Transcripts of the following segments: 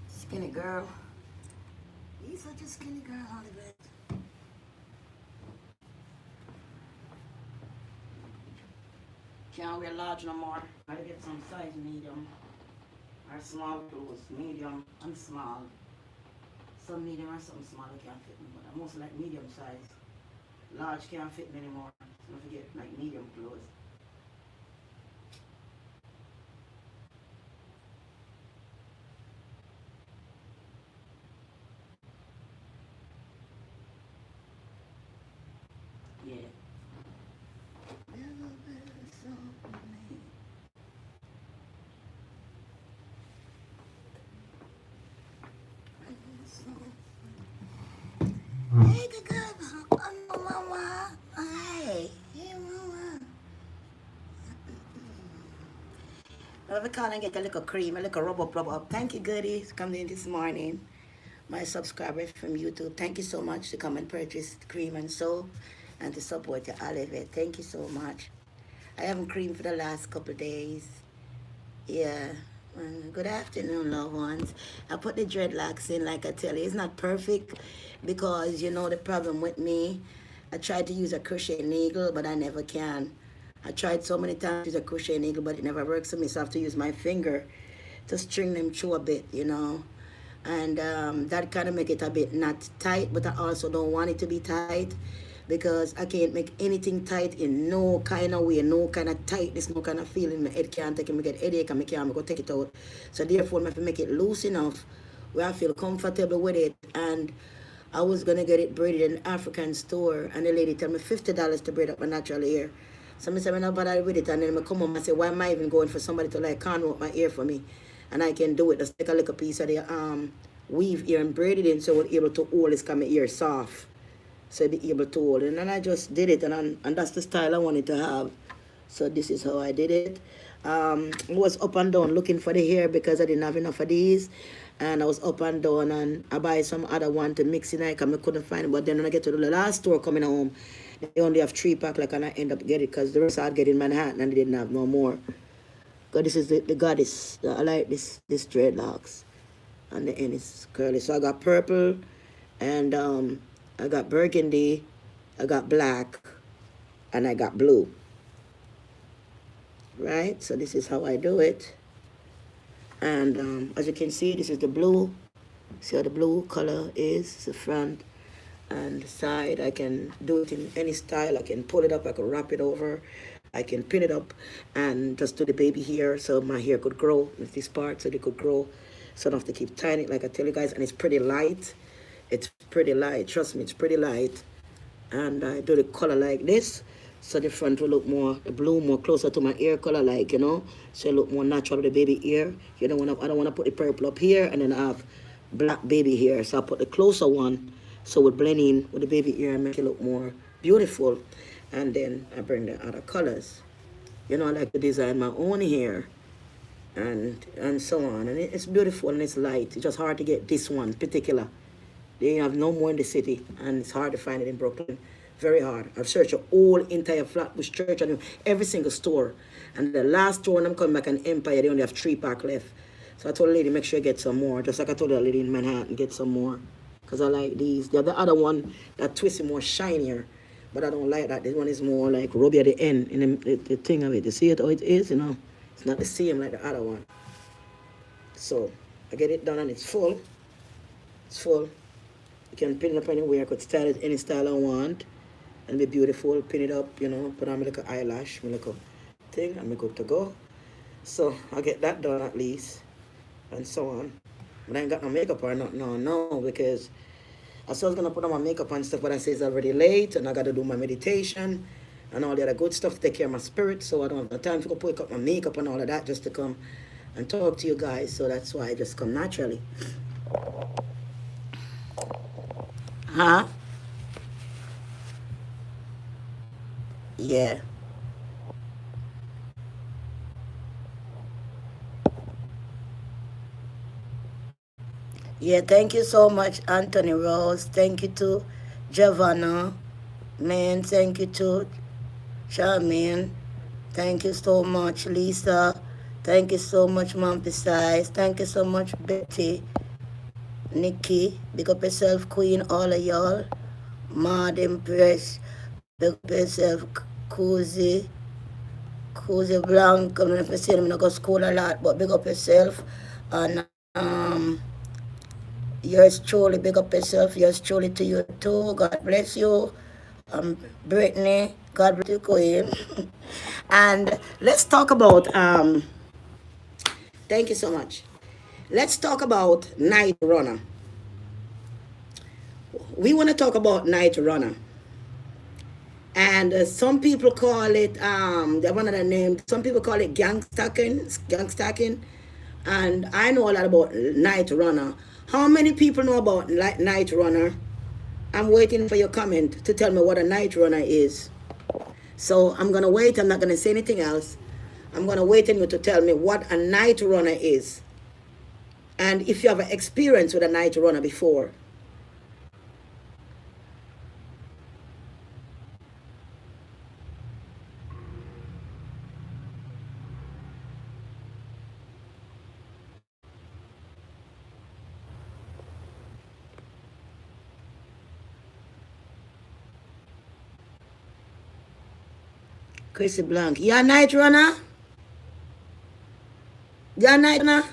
Skinny girl. He's such a skinny girl, Hollywood. Can't wear large no more. Gotta get some size medium. Or small clothes. Medium and small. Some medium or some small can't fit me, but I mostly like medium size. Large can't fit me anymore. So don't forget like medium clothes. Yeah. Hey, good girl. Oh, mama. Hey. Hey, mama. Well, we can't get a little cream, a little rub up. Thank you, goodies, coming in this morning. My subscribers from YouTube, thank you so much to come and purchase cream and soap and to support your olive oil. Thank you so much. I haven't creamed for the last couple of days. Yeah. Good afternoon, loved ones. I put the dreadlocks in, like I tell you. It's not perfect because, you know, the problem with me, I tried to use a crochet needle, but I never can. I tried so many times to use a crochet needle, but it never works for me, so I have to use my finger to string them through a bit, you know. And that kind of make it a bit not tight, but I also don't want it to be tight because I can't make anything tight in no kind of way, no kind of tightness, no kind of feeling. My head can't take it, I get headache and I can't go take it out. So therefore I have to make it loose enough where I feel comfortable with it. And I was gonna get it braided in an African store, and the lady told me $50 to braid up my natural hair. So I said, I'm not bothered with it. And then I come home and say, why am I even going for somebody to like corner up my hair for me? And I can do it. Just take a little piece of the weave here and braid it in so I was able to hold this kind of ear soft. So I'd be able to hold it. And then I just did it, and that's the style I wanted to have. So this is how I did it. I was up and down looking for the hair because I didn't have enough of these. And I was up and down and I buy some other one to mix in because I couldn't find it. But then when I get to the last store coming home, they only have 3-pack, like, and I end up getting it because the rest I'd get in Manhattan and they didn't have no more. Because this is the goddess. I like this dreadlocks. And the end is curly. So I got purple and I got burgundy, I got black, and I got blue. Right? So this is how I do it. And as you can see, this is the blue. See how the blue color is, the front and the side. I can do it in any style. I can pull it up, I can wrap it over, I can pin it up and just do the baby hair so my hair could grow with this part so they could grow. So I don't have to keep tying it like I tell you guys. And it's pretty light. It's pretty light. Trust me, it's pretty light. And I do the color like this. So the front will look more, the blue more closer to my ear color, like, you know. So it look more natural with the baby ear. You don't want to, I don't want to put the purple up here and then I have black baby hair. So I put the closer one so it blend in with the baby ear and make it look more beautiful. And then I bring the other colors. You know, I like to design my own hair and so on. And it's beautiful and it's light. It's just hard to get this one particular. They have no more in the city, and it's hard to find it in Brooklyn. Very hard. I've searched a whole entire Flatbush Church and every single store. And the last store when I'm coming back in Empire, they only have 3-pack left. So I told the lady, make sure you get some more. Just like I told the lady in Manhattan, get some more. Because I like these. The other one, that twist is more shinier. But I don't like that. This one is more like rubby at the end. And the thing of it. You see it how it is, you know? It's not the same like the other one. So I get it done and it's full. It's full. You can pin it up anywhere. I could style it any style I want. And be beautiful. Pin it up, you know. Put on my little eyelash, my little thing. And I'm good to go. So I'll get that done at least. And so on. But I ain't got no makeup or not. No. Because I was going to put on my makeup and stuff. But I say it's already late. And I got to do my meditation. And all the other good stuff to take care of my spirit. So I don't have no time to go put up my makeup and all of that. Just to come and talk to you guys. So that's why I just come naturally. Huh? Yeah. Yeah, thank you so much, Anthony Rose. Thank you to Giovanna. Man, thank you to Charmaine. Thank you so much, Lisa. Thank you so much, Mom Precise. Thank you so much, Betty. Nikki. Big up yourself, Queen, all of y'all. Mad Impress. Big up yourself, Cozy. Cozy Blanc. I'm not saying I'm not go to school a lot, but big up yourself. And yours truly, big up yourself. Yours truly to you too. God bless you. Brittany, God bless you, Queen. And let's talk about thank you so much. Let's talk about night runner. We want to talk about night runner. And some people call it they have another name. Some people call it gang stacking. And I know a lot about night runner. How many people know about night runner? I'm waiting for your comment to tell me what a night runner is. So I'm gonna wait. I'm not gonna say anything else. I'm gonna wait on you to tell me what a night runner is, and if you have an experience with a night runner before. Chrissy Blank, you're a night runner? You're a night runner?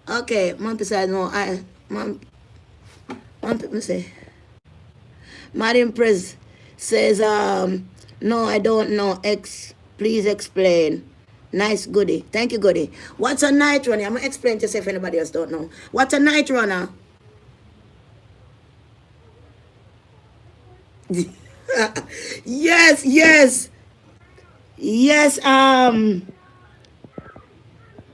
Okay, mom beside no, mom people say. Madam Press says, no, I don't know. Please explain. Nice, Goody. Thank you, Goody. What's a night runner? I'm gonna explain to see if anybody else don't know. What's a night runner? Yes, yes, yes.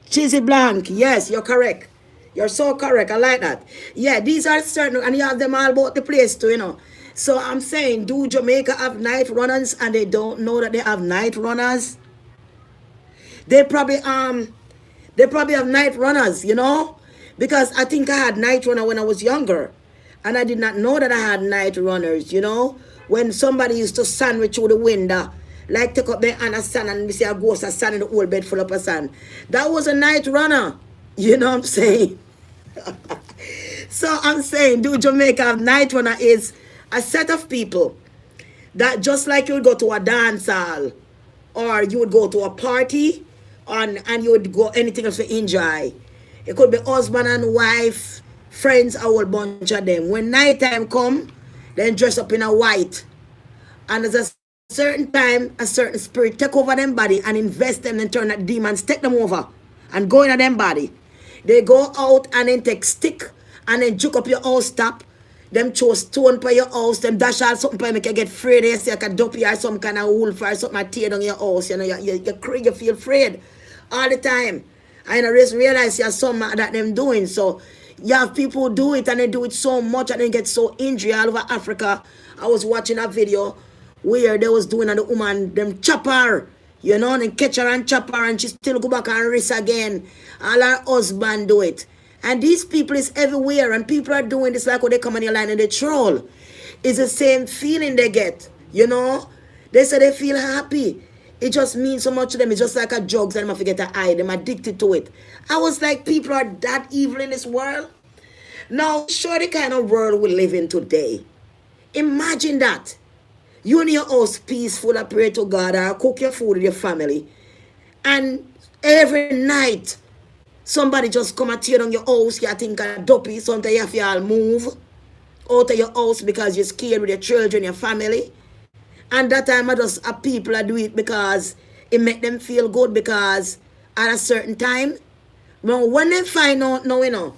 Cheesy Blank. Yes, you're correct. You're so correct. I like that. Yeah, these are certain, and you have them all about the place too, you know. So I'm saying, do Jamaica have night runners and they don't know that they have night runners? They probably have night runners, you know? Because I think I had night runner when I was younger. And I did not know that I had night runners, you know? When somebody used to sandwich through the window, like take up their hand of sand and we see a ghost of sand in the whole bed full of sand. That was a night runner. You know what I'm saying? So I'm saying, do Jamaica have night runner is a set of people that just like you would go to a dance hall or you would go to a party and you would go anything else to enjoy. It could be husband and wife, friends, a whole bunch of them. When nighttime come, then dress up in a white. And there's a certain time, a certain spirit take over them body and invest them and turn that demons, take them over and go into them body. They go out and then take stick and then juke up your house top. Them throw stone for your house, them dash out something for make you get afraid. They say like a duppy or some kind of wolf or something tear down your house. You know, you feel afraid all the time. I just realize there's something that them doing. So you have people do it and they do it so much and they get so injured all over Africa. I was watching a video where they was doing and the woman, them chop her, you know, and catch her and chop her and she still go back and race again. All her husband do it. And these people is everywhere and people are doing this like when they come on your line and they troll. It's the same feeling they get, you know. They say they feel happy. It just means so much to them. It's just like a drugs and them forget to hide. Them addicted to it. I was like, people are that evil in this world. Now, show the kind of world we live in today. Imagine that. You in your house peaceful, I pray to God, or cook your food with your family. And every night, somebody just come and tear down your house. You think a duppy, sometimes you have to all move out of your house because you're scared with your children, your family. And that time I just people do it because it make them feel good because at a certain time, now when they find out now, you know,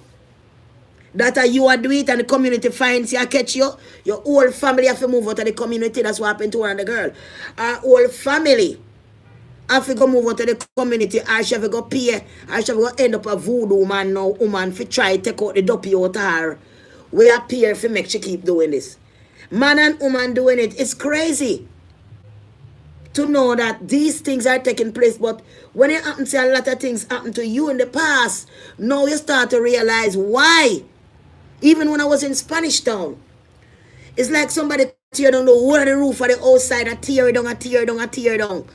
that you are doing it and the community finds you, catch you, your whole family have to move out of the community. That's what happened to one of the girl. Our whole family have to go move out of the community. I should have to go pay. I should have to go end up a voodoo man now, woman, for try to take out the duppy out of her. We appear for make she keep doing this. Man and woman doing it. It's crazy. to know that these things are taking place. But when it happens, a lot of things happen to you in the past. Now you start to realize why. Even when I was in Spanish Town, it's like somebody tear down the whole of the roof of the outside, I tear it down, I tear it down, I tear it down.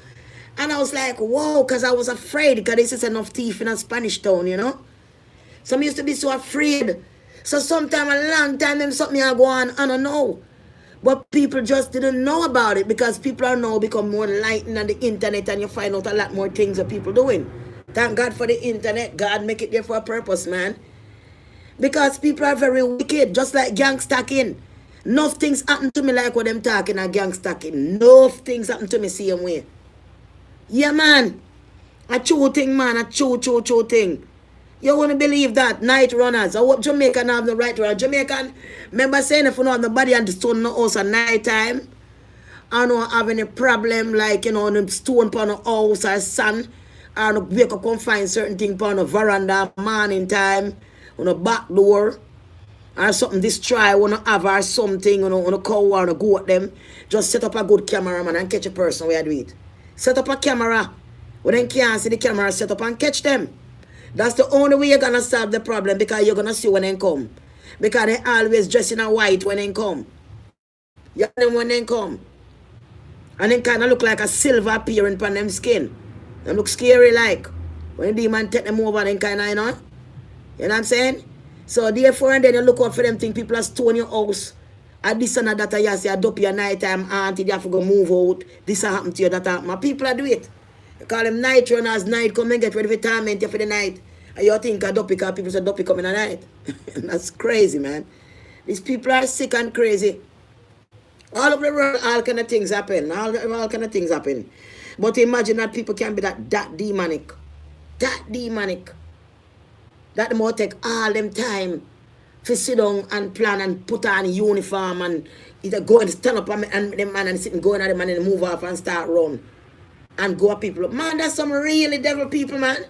And I was like, whoa, because I was afraid, because this is enough thief in a Spanish Town, you know. Some used to be so afraid. So sometime, a long time, them something I go on, I don't know. But people just didn't know about it, because people are now become more enlightened on the internet, and you find out a lot more things that people doing. Thank God for the internet. God make it there for a purpose, man. Because people are very wicked, just like gang stacking. Enough things happen to me like what them talking at gang stacking. Enough things happen to me same way. Yeah, man. A true thing, man. A true thing. You wouldn't believe that. Night runners. I hope Jamaican have the right to run. Jamaican, remember saying if you don't have the body and the stone in the house at night time, I don't have any problem like, you know, the stone upon the house or sun, I don't wake up and find certain things upon the veranda morning time, on the back door, or something destroy, want to have or something, on a cow or on a goat them. Just set up a good camera, man, and catch a person where you do it. Set up a camera. When they can't see the camera, set up and catch them. That's the only way you're going to solve the problem, because you're going to see when they come. Because they always dress in a white when they come. You know them when they come. And they kind of look like a silver appearing upon them skin. They look scary like. When the demon take them over, they kind of, you know. You know what I'm saying? So therefore, and then you look out for them things, people are stone your house. And this and that, you say, I dope your nighttime auntie, you have to go move out. This happened to you, that happened. My people are do it. You call them night runners, night come and get ready for torment you for the night. And you think a dopey, because people say dopey come in the night. That's crazy, man. These people are sick and crazy. All over the world, all kind of things happen. All kind of things happen. But imagine that people can be that demonic. That demonic. That more take all them time to sit down and plan and put on a uniform and either go and stand up and them man and sit and go in at them and then move off and start run. And go at people. Man, that's some really devil people, man.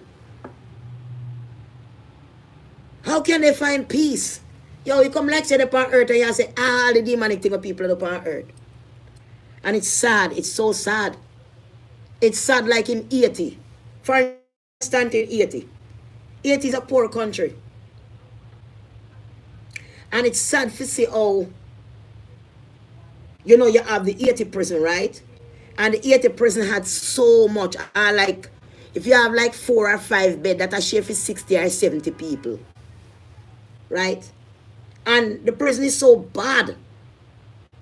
How can they find peace? Yo, you come lecture upon earth and you say all the demonic thing of people upon earth. And it's sad. It's so sad. It's sad like in Haiti. For instance, in Haiti. Haiti is a poor country. And it's sad to see how, you know, you have the Haiti prison, right? And the Haiti prison had so much. Like, if you have like 4 or 5 beds, that a share for 60 or 70 people. Right? And the prison is so bad.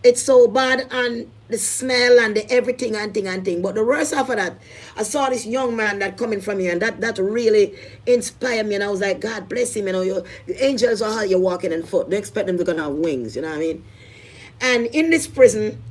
It's so bad, and the smell and the everything and thing. But the worst after that, I saw this young man that coming from here, and that really inspired me. And I was like, God bless him. You know, the angels are how you're walking on foot. They expect them to gonna have wings. You know what I mean? And in this prison,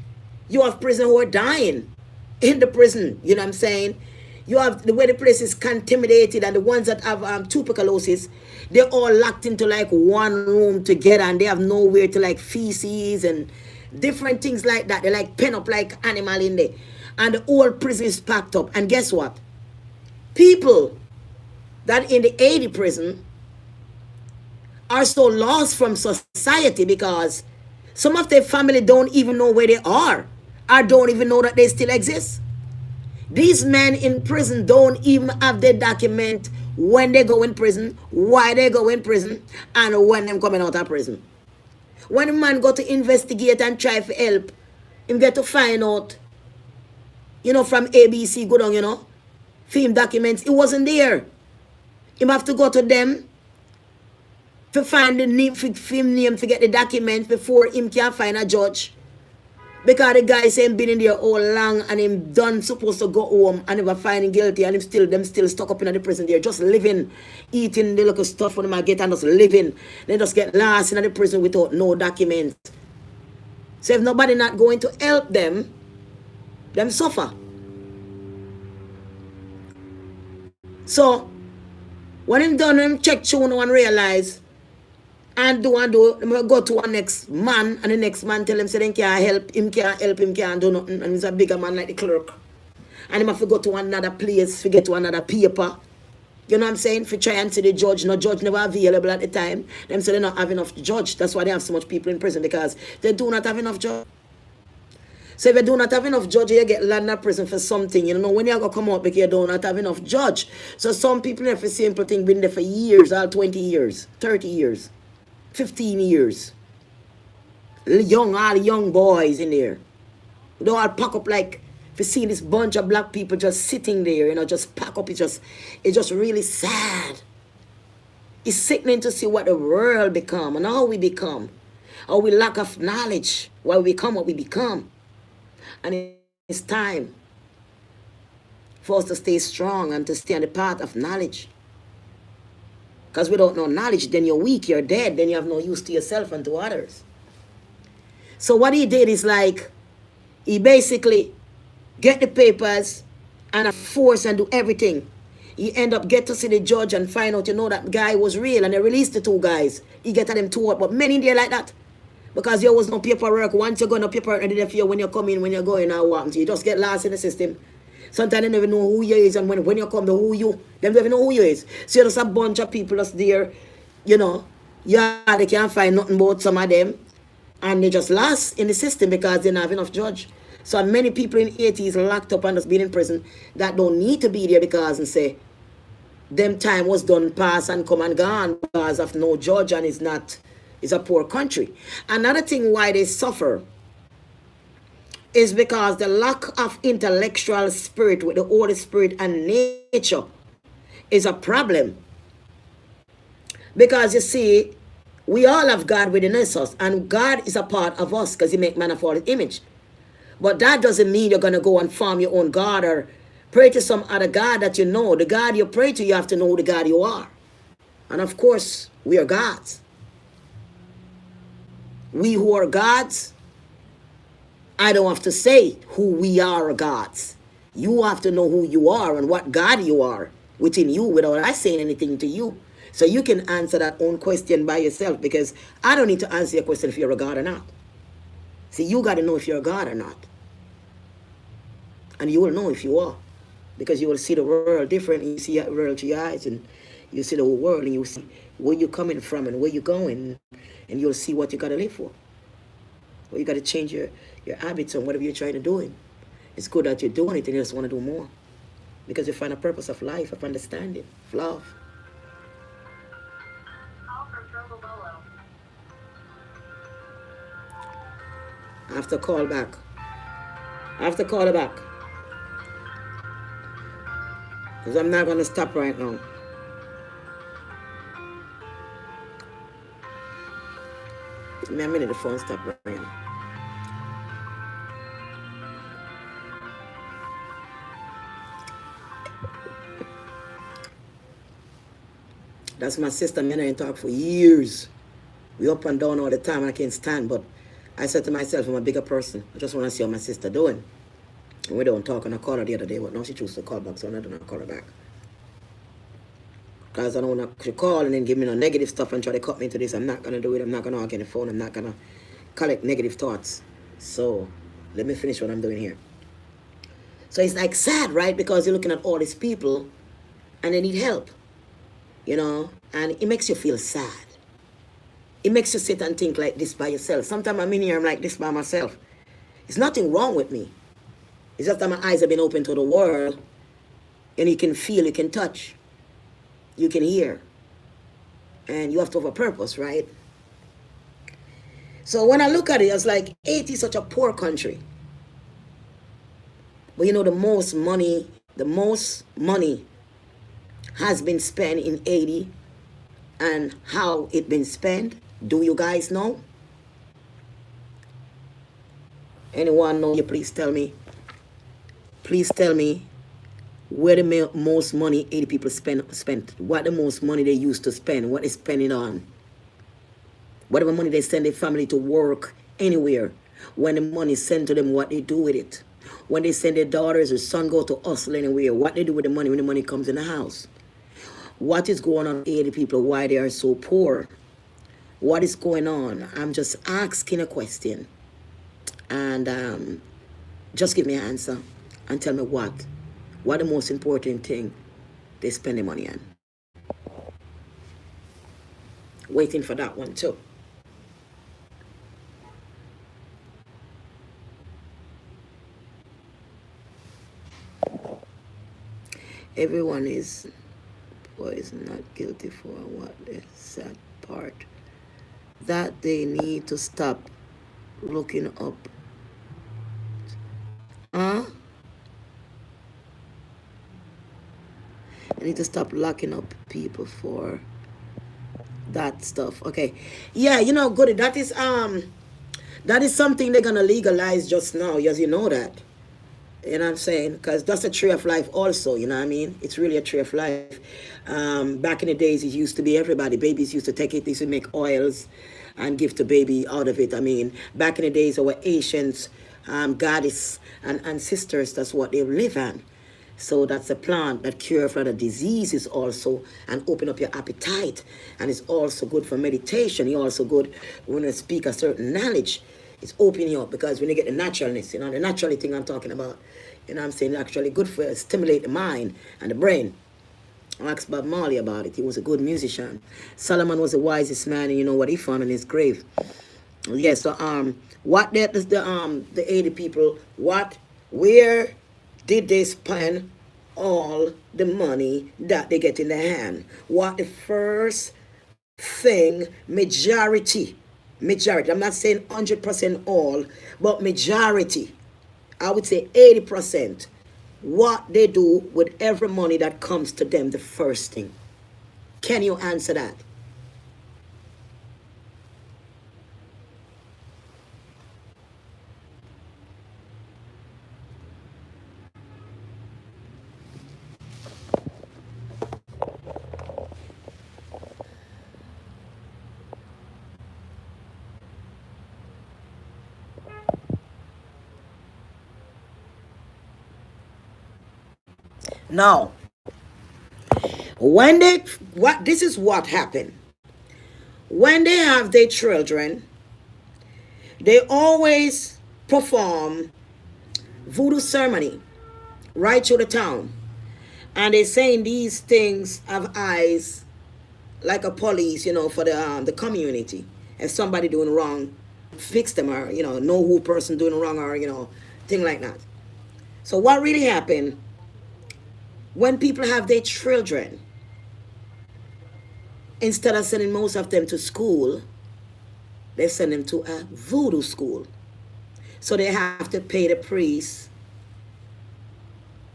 you have prisoners who are dying in the prison. You know what I'm saying? You have the way the place is contaminated, and the ones that have tuberculosis, they're all locked into like one room together, and they have nowhere to like feces and different things like that. They like pen up like animal in there. And the whole prison is packed up. And guess what? People that in the Haiti prison are so lost from society, because some of their family don't even know where they are, or don't even know that they still exist. These men in prison don't even have their document when they go in prison, why they go in prison, and when them coming out of prison. When a man go to investigate and try to help, him get to find out, you know, from ABC, go down, you know, film documents, it wasn't there. Him have to go to them to find the name, film name, to get the documents before him can find a judge. Because the guy say him been in there all long, and him done supposed to go home and never find him guilty, and them still stuck up in the prison there, just living, eating the little stuff for them I get, and just living. They just get lost in the prison without no documents. So if nobody not going to help them suffer. So when him done, him check tune and realize, and go to one next man, and the next man tell him, say, they can't help, him can't do nothing, and he's a bigger man like the clerk. And him have to go to another place, to get to another paper. You know what I'm saying? For try and see the judge. No judge never available at the time. Them say they not have enough judge. That's why they have so much people in prison, because they do not have enough judge. So if you do not have enough judge, you get land in prison for something. You know, when you go come out because you do not have enough judge. So some people have a simple thing been there for years, all 20 years, 30 years, 15 years. All young boys in there. They all pack up like, if you see this bunch of black people just sitting there, you know, just pack up, it's just really sad. It's sickening to see what the world become and how we become. How we lack of knowledge, why we become what we become. And it's time for us to stay strong and to stay on the path of knowledge. Because without no knowledge, then you're weak, you're dead, then you have no use to yourself and to others. So what he did is like, he basically get the papers and force and do everything. He end up get to see the judge and find out, you know, that guy was real, and they released the two guys. He get at them two up, but many there like that. Because there was no paperwork. Once you go no paperwork ready there for you when you come in, when you're going out, what you just get lost in the system. Sometimes they never know who you is, and when you come to who you, them don't even know who you is. So there's a bunch of people that's there, you know, yeah, they can't find nothing about some of them. And they just lost in the system because they don't have enough judge. So many people in Haiti is locked up and just been in prison that don't need to be there because and say, them time was done, pass and come and gone because of no judge, and it's a poor country. Another thing why they suffer is because the lack of intellectual spirit with the Holy Spirit and nature is a problem. Because you see, we all have God within us, and God is a part of us because he make man for his image. But that doesn't mean you're going to go and form your own God or pray to some other God that you know. The God you pray to, you have to know the God you are. And of course, we are gods. We who are gods, I don't have to say who we are gods. You have to know who you are and what God you are within you without I saying anything to you. So you can answer that own question by yourself, because I don't need to answer your question if you're a God or not. See, you got to know if you're a God or not. And you will know if you are, because you will see the world different. You see the world through your eyes, and you see the whole world, and you see where you're coming from and where you're going, and you'll see what you got to live for. Well, you got to change your habits on whatever you're trying to do. It's good that you're doing it, and you just want to do more, because you find a purpose of life, of understanding, of love. I have to call back. I have to call her back. Because I'm not going to stop right now. Give me a minute, the phone stop ringing. That's my sister. Me and I talk for years. We up and down all the time, and I can't stand. But I said to myself, I'm a bigger person. I just want to see how my sister doing. And we don't talk, and I called her the other day, but now she chose to call back, so I don't call her back. Because I don't want to call and then give me no negative stuff and try to cut me into this. I'm not going to do it. I'm not going to argue on the phone. I'm not going to collect negative thoughts. So let me finish what I'm doing here. So it's like sad, right? Because you're looking at all these people and they need help, you know, and it makes you feel sad. It makes you sit and think like this by yourself. Sometimes I'm in here, I'm like this by myself. There's nothing wrong with me. It's just that my eyes have been open to the world, and you can feel, you can touch, you can hear, and you have to have a purpose, right? So when I look at it, it's like Haiti is such a poor country. But you know, the most money has been spent in Haiti, and how it been spent, do you guys know? Anyone know? You please tell me. Please tell me where the most money 80 people spent. What the most money they used to spend. What they spending on. Whatever money they send their family to work anywhere. When the money is sent to them, what they do with it. When they send their daughters or son go to hustle anywhere, what they do with the money when the money comes in the house. What is going on with 80 people? Why they are so poor? What is going on? I'm just asking a question. And just give me an answer. And tell me what the most important thing they spend their money on. Waiting for that one too. Everyone is not guilty for what the sad part that they need to stop looking up. Huh? They need to stop locking up people for that stuff. Okay. Yeah, you know, goody, that is something they're gonna legalize just now, as you know that. You know what I'm saying? Because that's a tree of life also, you know what I mean? It's really a tree of life. Back in the days, it used to be everybody. Babies used to take it, they used to make oils and give to baby out of it. I mean, back in the days, our Haitians, goddess and sisters, that's what they live on. So that's a plant that cures for the diseases also and open up your appetite. And it's also good for meditation. It's also good when you speak a certain knowledge. It's opening you up because when you get the naturalness, you know, the natural thing I'm talking about, you know what I'm saying, actually good for stimulate the mind and the brain. I asked Bob Marley about it. He was a good musician. Solomon was the wisest man, and you know what he found in his grave. Yes, so what did the 80 people, where did they spend all the money that they get in their hand? What the first thing, majority, I'm not saying 100% all, but majority, I would say 80%, what they do with every money that comes to them, the first thing. Can you answer that? Now, when they, what, this is what happened. When they have their children, they always perform voodoo ceremony right through the town. And they saying these things have eyes like a police, you know, for the community. If somebody doing wrong, fix them, or, you know who person doing wrong, or, you know, thing like that. So what really happened, when people have their children, instead of sending most of them to school, they send them to a voodoo school. So they have to pay the priest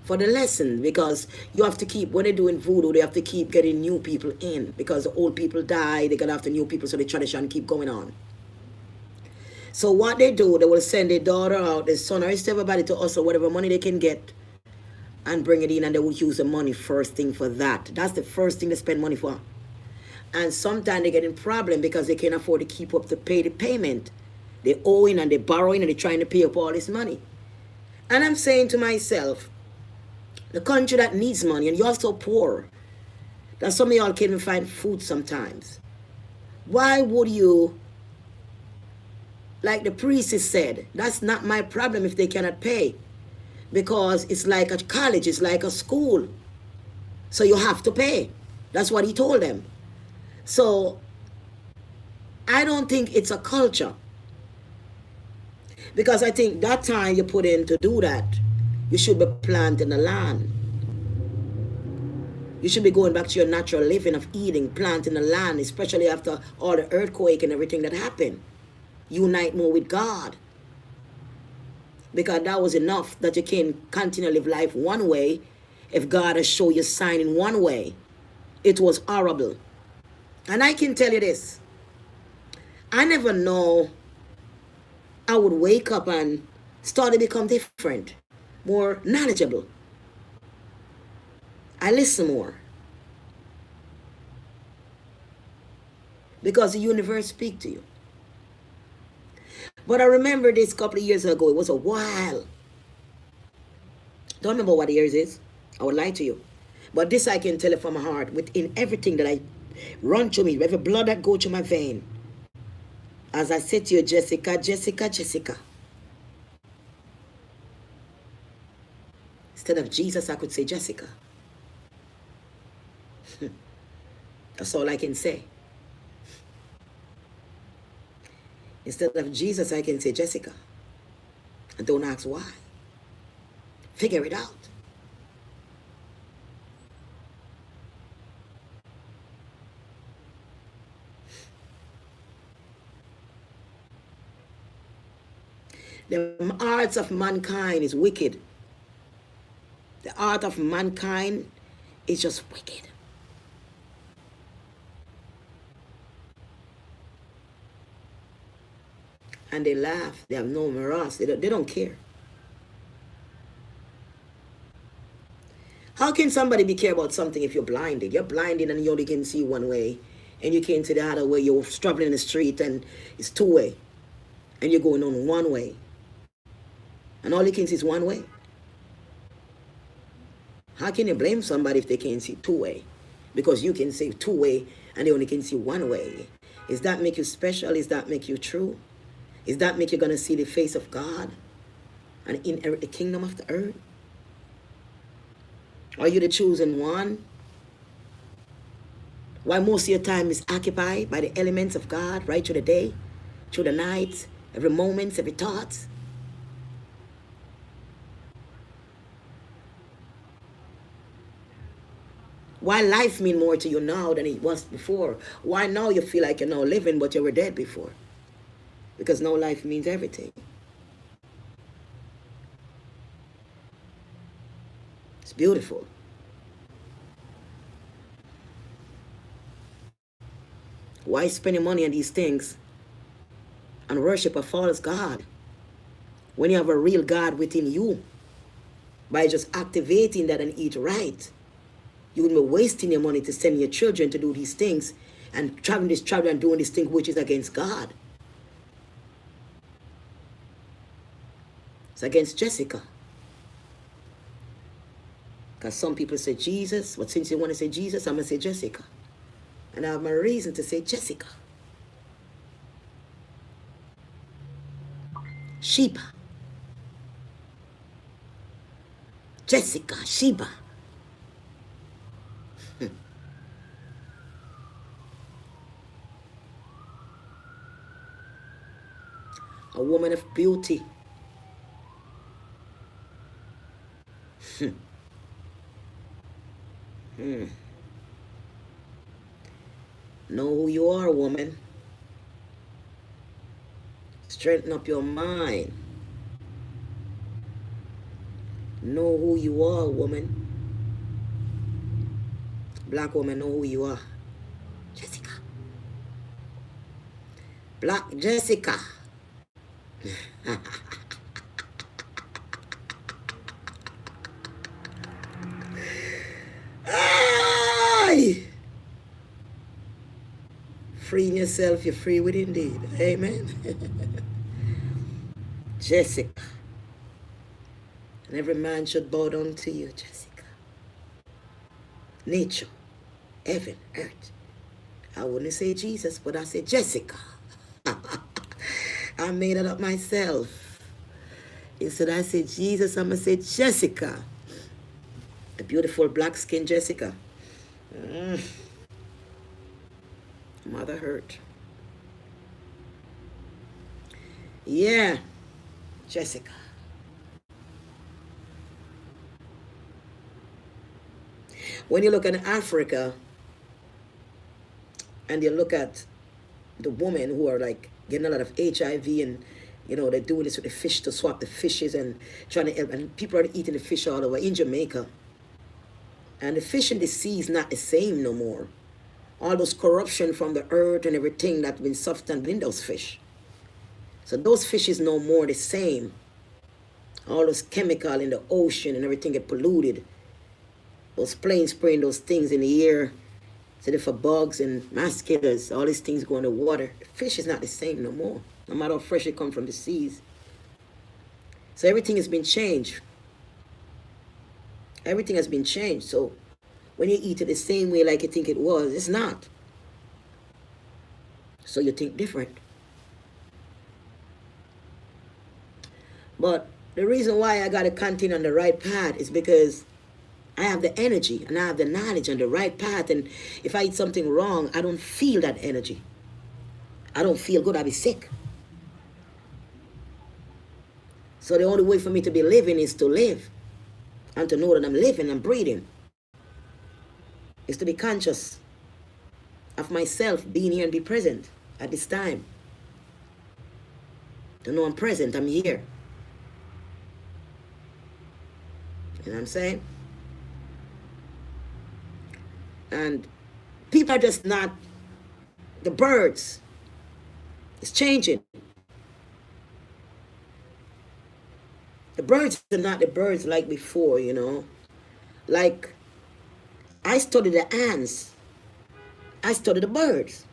for the lesson, because you have to keep, when they're doing voodoo, they have to keep getting new people in, because the old people die, they gotta have the new people, so the tradition keep going on. So what they do, they will send their daughter out, their son, or everybody to hustle whatever money they can get and bring it in, and they will use the money first thing for that. That's the first thing they spend money for. And sometimes they get in problem because they can't afford to keep up to pay the payment. They're owing and they're borrowing and they're trying to pay up all this money. And I'm saying to myself, the country that needs money, and you're so poor that some of y'all can't even find food sometimes. Why would you, like the priest said, that's not my problem if they cannot pay. Because it's like a college, it's like a school. So you have to pay. That's what he told them. So I don't think it's a culture. Because I think that time you put in to do that, you should be planting the land. You should be going back to your natural living of eating, planting the land, especially after all the earthquake and everything that happened. Unite more with God. Because that was enough that you can continue to live life one way if God has shown you sign in one way. It was horrible. And I can tell you this. I never know I would wake up and start to become different, more knowledgeable. I listen more. Because the universe speaks to you. But I remember this couple of years ago. It was a while. Don't remember what the years is. I would lie to you. But this I can tell you from my heart. Within everything that I run through me, every blood that go through my vein. As I said to you, Jessica, Jessica, Jessica. Instead of Jesus, I could say Jessica. That's all I can say. Instead of Jesus, I can say Jessica. And don't ask why. Figure it out. The hearts of mankind is wicked. The heart of mankind is just wicked. And they laugh. They have no morals. They don't care. How can somebody be care about something if you're blinded? You're blinded and you only can see one way. And you can't see the other way. You're traveling in the street and it's two-way. And you're going on one way. And all you can see is one way. How can you blame somebody if they can't see two-way? Because you can see two-way and they only can see one way. Does that make you special? Does that make you true? Does that make you going to see the face of God and inherit the kingdom of the earth? Are you the chosen one? Why most of your time is occupied by the elements of God right through the day, through the night, every moment, every thought? Why life mean more to you now than it was before? Why now you feel like you're now living but you were dead before? Because now life means everything. It's beautiful. Why spend your money on these things and worship a false God when you have a real God within you? By just activating that and eat right, you wouldn't be wasting your money to send your children to do these things and traveling and doing this thing which is against God. It's against Jessica. Because some people say Jesus, but since you want to say Jesus, I'm going to say Jessica. And I have my reason to say Jessica. Sheba. Jessica, Sheba. A woman of beauty. Know who you are, woman. Straighten up your mind. Know who you are, woman. Black woman, know who you are. Jessica. Black Jessica. Ay! Freeing yourself, you're free with indeed. Amen. Jessica. And every man should bow down to you, Jessica. Nature, heaven, earth. I wouldn't say Jesus, but I say Jessica. I made it up myself. Instead I say Jesus, I'm going to say Jessica. The beautiful black skin Jessica. Motherhood. Yeah, Jessica. When you look at Africa and you look at the women who are like getting a lot of HIV and you know they're doing this with the fish to swap the fishes and trying to help, and people are eating the fish all over in Jamaica, and the fish in the sea is not the same no more. All those corruption from the earth and everything that's been substance in those fish. So those fish is no more the same. All those chemical in the ocean and everything get polluted. Those planes spraying those things in the air, so for bugs and mosquitoes, all these things go in the water. The fish is not the same no more, no matter how fresh it comes from the seas. So everything has been changed. Everything has been changed. So when you eat it the same way like you think it was, it's not. So you think different. But the reason why I got to continue on the right path is because I have the energy and I have the knowledge on the right path. And if I eat something wrong, I don't feel that energy. I don't feel good. I'll be sick. So the only way for me to be living is to live. And to know that I'm living and breathing. Is to be conscious of myself being here and be present at this time. To know I'm present, I'm here. You know what I'm saying? And people are just not, the birds, it's changing. The birds are not the birds like before, you know. Like, I study the ants. I study the birds.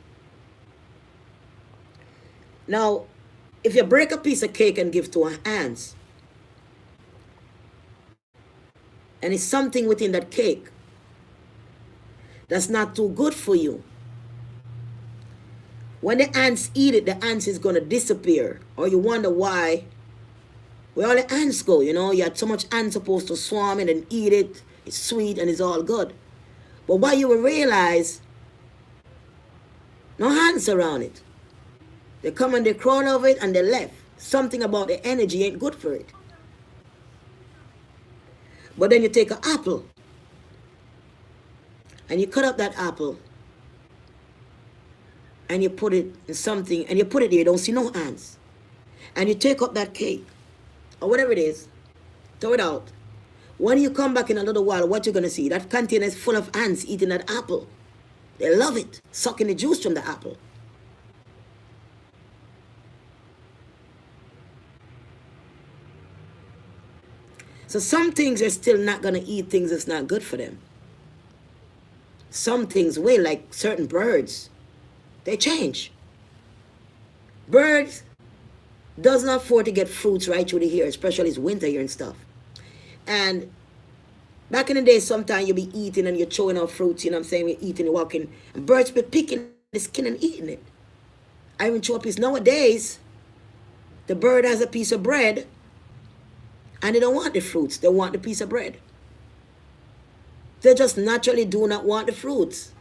Now, if you break a piece of cake and give to an ant, and it's something within that cake that's not too good for you, when the ants eat it, the ants is going to disappear. Or you wonder why, where all the ants go, you know. You had so much ants supposed to swarm it and eat it. It's sweet and it's all good. But what you will realize, no ants around it. They come and they crawl over it and they left. Something about the energy ain't good for it. But then you take an apple and you cut up that apple and you put it in something and you put it there, you don't see no ants. And you take up that cake or whatever it is, throw it out. When you come back in a little while, what you're going to see, that container is full of ants eating that apple. They love it, sucking the juice from the apple. So some things are still not going to eat things that's not good for them. Some things will, like certain birds, they change. Birds does not afford to get fruits right through the year, especially it's winter here and stuff. And back in the day, sometimes you'll be eating and you're chewing out fruits, you know what I'm saying? You're eating, you're walking, and birds be picking the skin and eating it. I even chew a piece. Nowadays, the bird has a piece of bread and they don't want the fruits, they want the piece of bread. They just naturally do not want the fruits.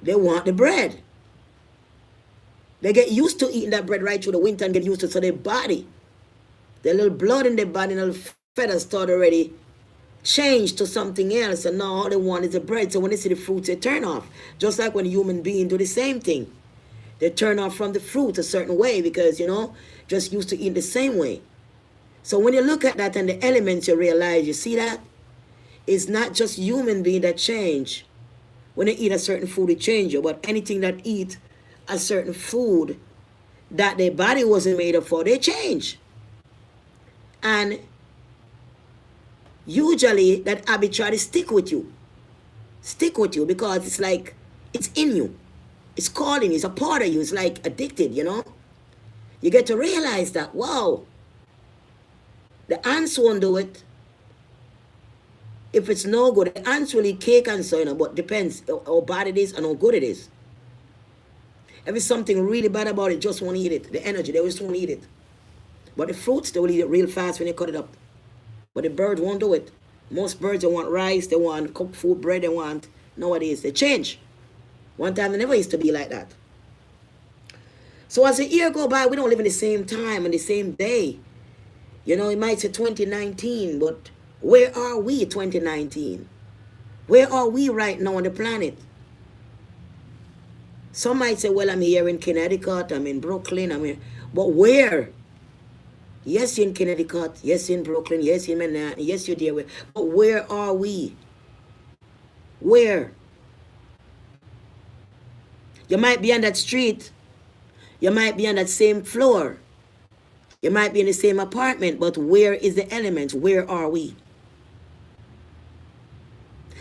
They want the bread. They get used to eating that bread right through the winter and get used to it. So their body, their little blood in their body, and little feathers start already change to something else. And now all they want is the bread. So when they see the fruits, they turn off. Just like when human beings do the same thing. They turn off from the fruit a certain way because, you know, just used to eating the same way. So when you look at that and the elements, you realize, you see that? It's not just human being that change. When they eat a certain food, it changes. But anything that eat a certain food that their body wasn't made up for, they change. And usually that habit try to stick with you. Stick with you because it's like, it's in you. It's calling you. It's a part of you. It's like addicted, you know. You get to realize that, wow, the ants won't do it. If it's no good, the ants will eat cake and so, you know, but depends how bad it is and how good it is. If it's something really bad about it, just won't eat it. The energy, they just won't eat it. But the fruits, they will eat it real fast when you cut it up. But the birds won't do it. Most birds, they want rice, they want cooked food, bread, they want, nowadays, they change. One time, they never used to be like that. So as the year go by, we don't live in the same time and the same day. You know, it might say 2019, but where are we 2019? Where are we right now on the planet? Some might say, well, I'm here in Connecticut, I'm in Brooklyn, I'm here. But where? Yes, you're in Connecticut, yes, you're in Brooklyn, yes, you're in Manhattan, yes, you're there. But where are we? Where? You might be on that street. You might be on that same floor. You might be in the same apartment, but where is the element? Where are we?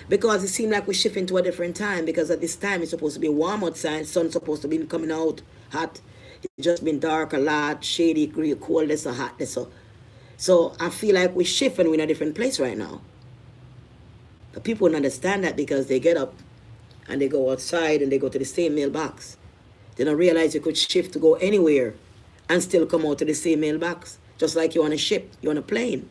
Because it seems like we're shifting to a different time, because at this time it's supposed to be warm outside, sun's supposed to be coming out hot. It's just been dark a lot, shady, cold, this or hot, this or. So I feel like we're shifting, we're in a different place right now. But people don't understand that because they get up and they go outside and they go to the same mailbox. They don't realize you could shift to go anywhere and still come out to the same mailbox. Just like you're on a ship, you're on a plane.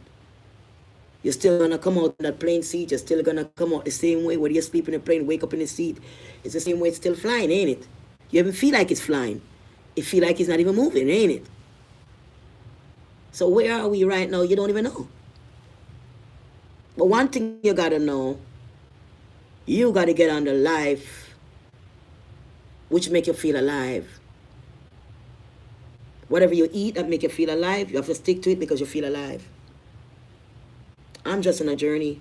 You're still going to come out in that plane seat. You're still going to come out the same way. Whether you sleep in the plane, wake up in the seat. It's the same way it's still flying, ain't it? You even feel like it's flying. It feel like it's not even moving, ain't it? So where are we right now? You don't even know. But one thing you got to know, you got to get on the life which make you feel alive. Whatever you eat that make you feel alive, you have to stick to it because you feel alive. I'm just on a journey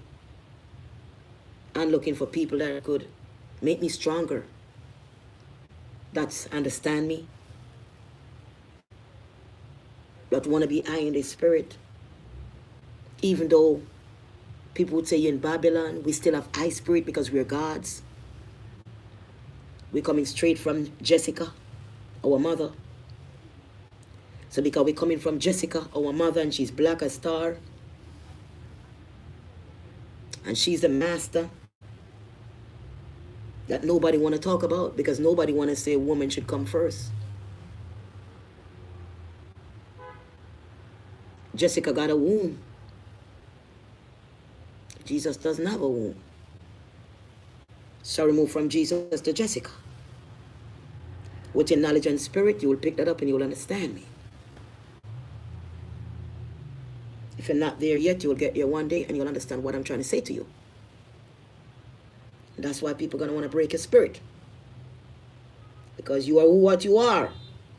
and looking for people that could make me stronger, that understand me, that want to be I in the spirit. Even though people would say in Babylon, we still have I spirit because we're gods. We're coming straight from Jessica, our mother. So because we're coming from Jessica, our mother, and she's black as star, and she's the master that nobody want to talk about because nobody want to say a woman should come first. Jessica got a womb. Jesus doesn't have a womb. So remove from Jesus to Jessica. With your knowledge and spirit, you will pick that up and you will understand me. If you're not there yet, you will get there one day and you'll understand what I'm trying to say to you. That's why people are going to want to break your spirit. Because you are what you are.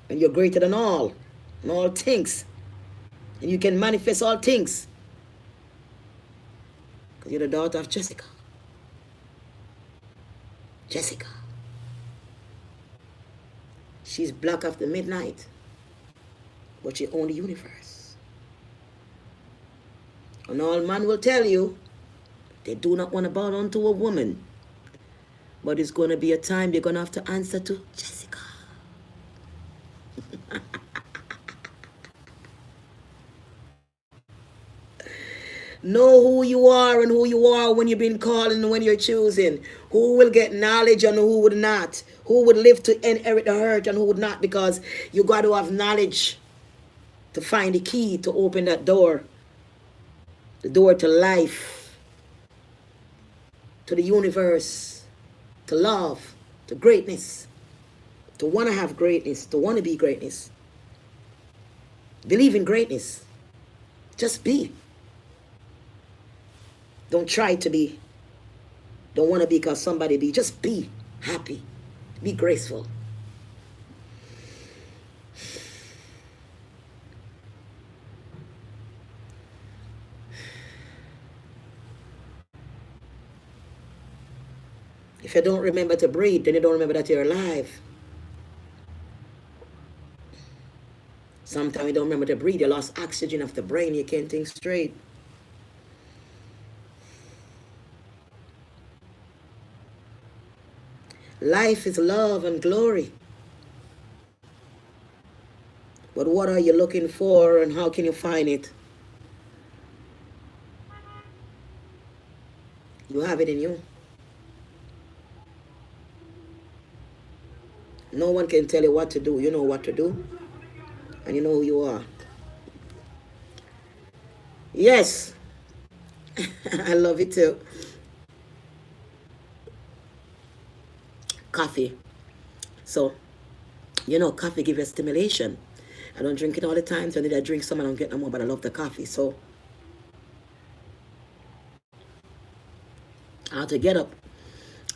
And you're greater than all. And all things. And you can manifest all things. Because you're the daughter of Jessica. Jessica. She's black after midnight. But she owns the universe. And all man will tell you, they do not want to bow down to a woman. But it's going to be a time you're going to have to answer to Jessica. Know who you are and who you are when you've been calling and when you're choosing. Who will get knowledge and who would not. Who would live to inherit the hurt and who would not. Because you got to have knowledge to find the key to open that door. The door to life. To the universe. To love. To greatness. To want to have greatness. To want to be greatness. Believe in greatness. Just be. Don't try to be. Don't want to be because somebody be. Just be happy. Be graceful. If you don't remember to breathe, then you don't remember that you're alive. Sometimes you don't remember to breathe. You lost oxygen of the brain. You can't think straight. Life is love and glory. But what are you looking for and how can you find it? You have it in you. No one can tell you what to do. You know what to do. And you know who you are. Yes. I love it too. Coffee. So, you know, coffee gives you stimulation. I don't drink it all the time, so I need to drink some. I don't get no more, but I love the coffee. So, I have to get up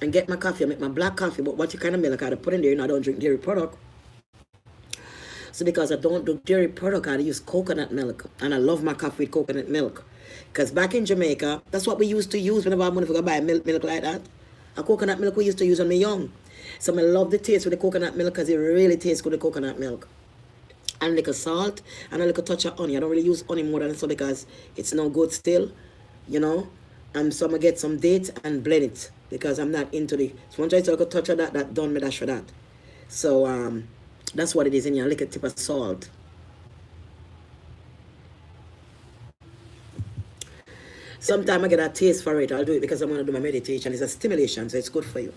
and get my coffee. I make my black coffee, but what kind of milk I have to put in there? You know, I don't drink dairy product. So because I don't do dairy product, I use coconut milk. And I love my coffee with coconut milk. Because back in Jamaica, that's what we used to use whenever I want to go buy milk like that. A coconut milk we used to use when we young. So I love the taste with the coconut milk because it really tastes good, the coconut milk. And a little salt and a little touch of honey. I don't really use honey more than so because it's no good still, you know. So I'm going to get some dates and blend it because I'm not into the... So once I take a touch of that done me dash for that. So that's what it is in here, a little tip of salt. Sometimes I get a taste for it. I'll do it because I'm going to do my meditation. It's a stimulation, so it's good for you.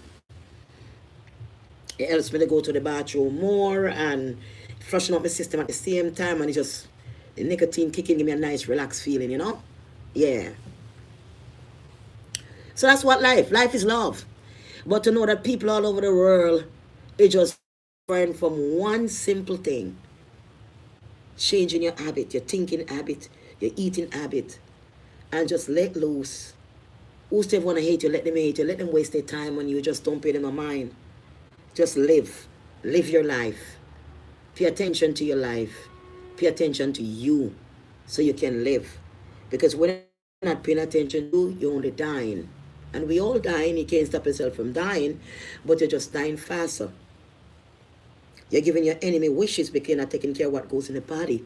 It helps me to go to the bathroom more and freshen up my system at the same time. And it just, the nicotine kicking, give me a nice relaxed feeling, you know? Yeah. So that's what life is love. But to know that people all over the world, it just friend from one simple thing. Changing your habit, your thinking habit, your eating habit. And just let loose. Who still want to hate you, let them hate you. Let them waste their time on you. Just don't pay them a mind. Just live. Live your life. Pay attention to your life. Pay attention to you so you can live. Because whenever not paying attention to, you're only dying. And we all dying. You can't stop yourself from dying, but you're just dying faster. You're giving your enemy wishes because you're not taking care of what goes in the body.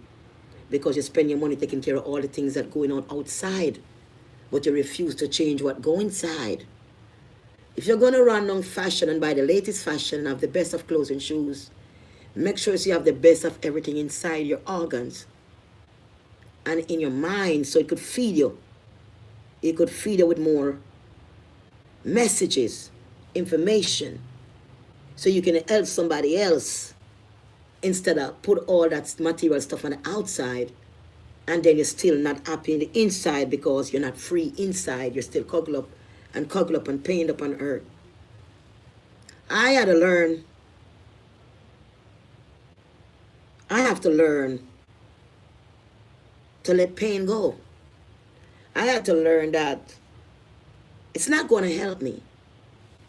Because you spend your money taking care of all the things that are going on outside. But you refuse to change what go inside. If you're going to run on fashion and buy the latest fashion and have the best of clothes and shoes, make sure you have the best of everything inside your organs and in your mind, so it could feed you. It could feed you with more messages, information, so you can help somebody else instead of put all that material stuff on the outside and then you're still not happy in the inside because you're not free inside. You're still cuddled up and pained up on earth. I have to learn to let pain go. I had to learn that it's not going to help me.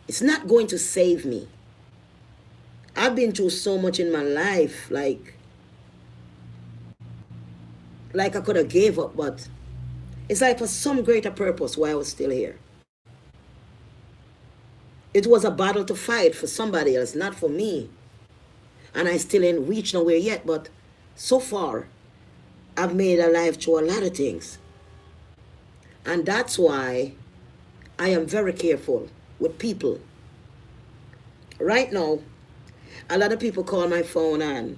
It's not going to save me. I've been through so much in my life, like I could have gave up, but it's like for some greater purpose why I was still here. It was a battle to fight for somebody else, not for me. And I still ain't reached nowhere yet, but so far, I've made a life through a lot of things. And that's why I am very careful with people. Right now, a lot of people call my phone and,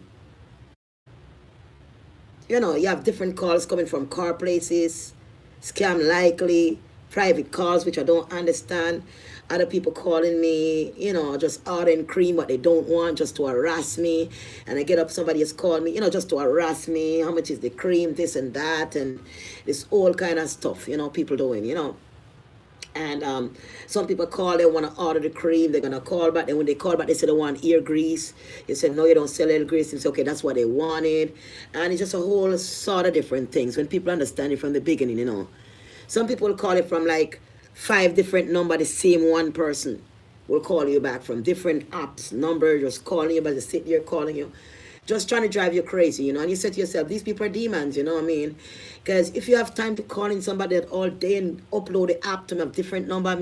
you have different calls coming from car places, scam likely, private calls, which I don't understand. Other people calling me, just ordering cream, what they don't want, just to harass me. And I get up, somebody has called me, just to harass me. How much is the cream, this and that, and this all kind of stuff, people doing, And some people call, they want to order the cream, they're going to call back. And when they call back, they say they want ear grease. You say, no, you don't sell ear grease. You say, okay, that's what they wanted. And it's just a whole sort of different things when people understand it from the beginning, Some people will call it from like 5 different numbers, the same one person will call you back from different apps, number, just calling you, but they sit here calling you, just trying to drive you crazy, And you say to yourself, these people are demons, you know what I mean? Because if you have time to call in somebody that all day and upload the app to a different number,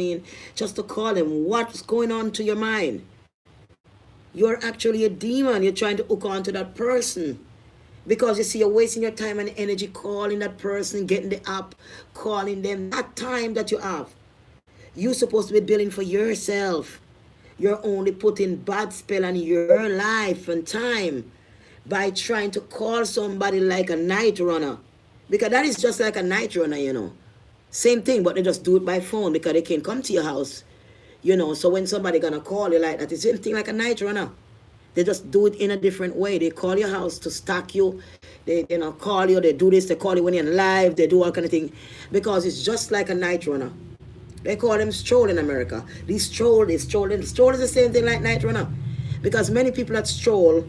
just to call them, what's going on to your mind? You're actually a demon. You're trying to hook on to that person. Because you see, you're wasting your time and energy calling that person, getting the app, calling them. That time that you have, you're supposed to be billing for yourself. You're only putting bad spell on your life and time by trying to call somebody like a night runner. Because that is just like a night runner, Same thing, but they just do it by phone because they can't come to your house, So when somebody gonna call you like that, it's the same thing like a night runner. They just do it in a different way. They call your house to stalk you. They call you. They do this. They call you when you're live. They do all kind of thing. Because it's just like a night runner. They call them stroll in America. These stroll. Stroll is the same thing like night runner. Because many people that stroll,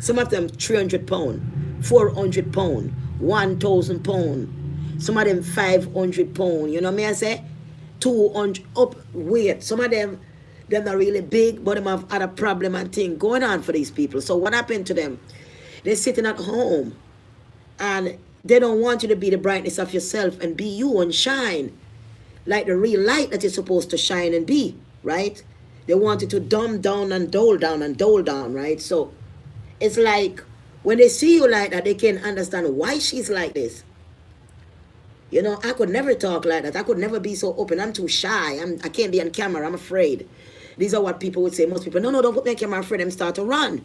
some of them 300 pounds, 400 pounds, 1,000 pounds. Some of them 500 pounds. You know what I say? 200 up weight. Some of them, they're not really big, but they have other problem and thing going on for these people. So what happened to them? They're sitting at home and they don't want you to be the brightness of yourself and be you and shine like the real light that you're supposed to shine and be, right? They want you to dumb down and dole down, right? So it's like when they see you like that, they can understand why she's like this. I could never talk like that. I could never be so open. I'm too shy. I can't be on camera. I'm afraid. These are what people would say. Most people, no, don't put me on camera. I'm afraid. I'm start to run.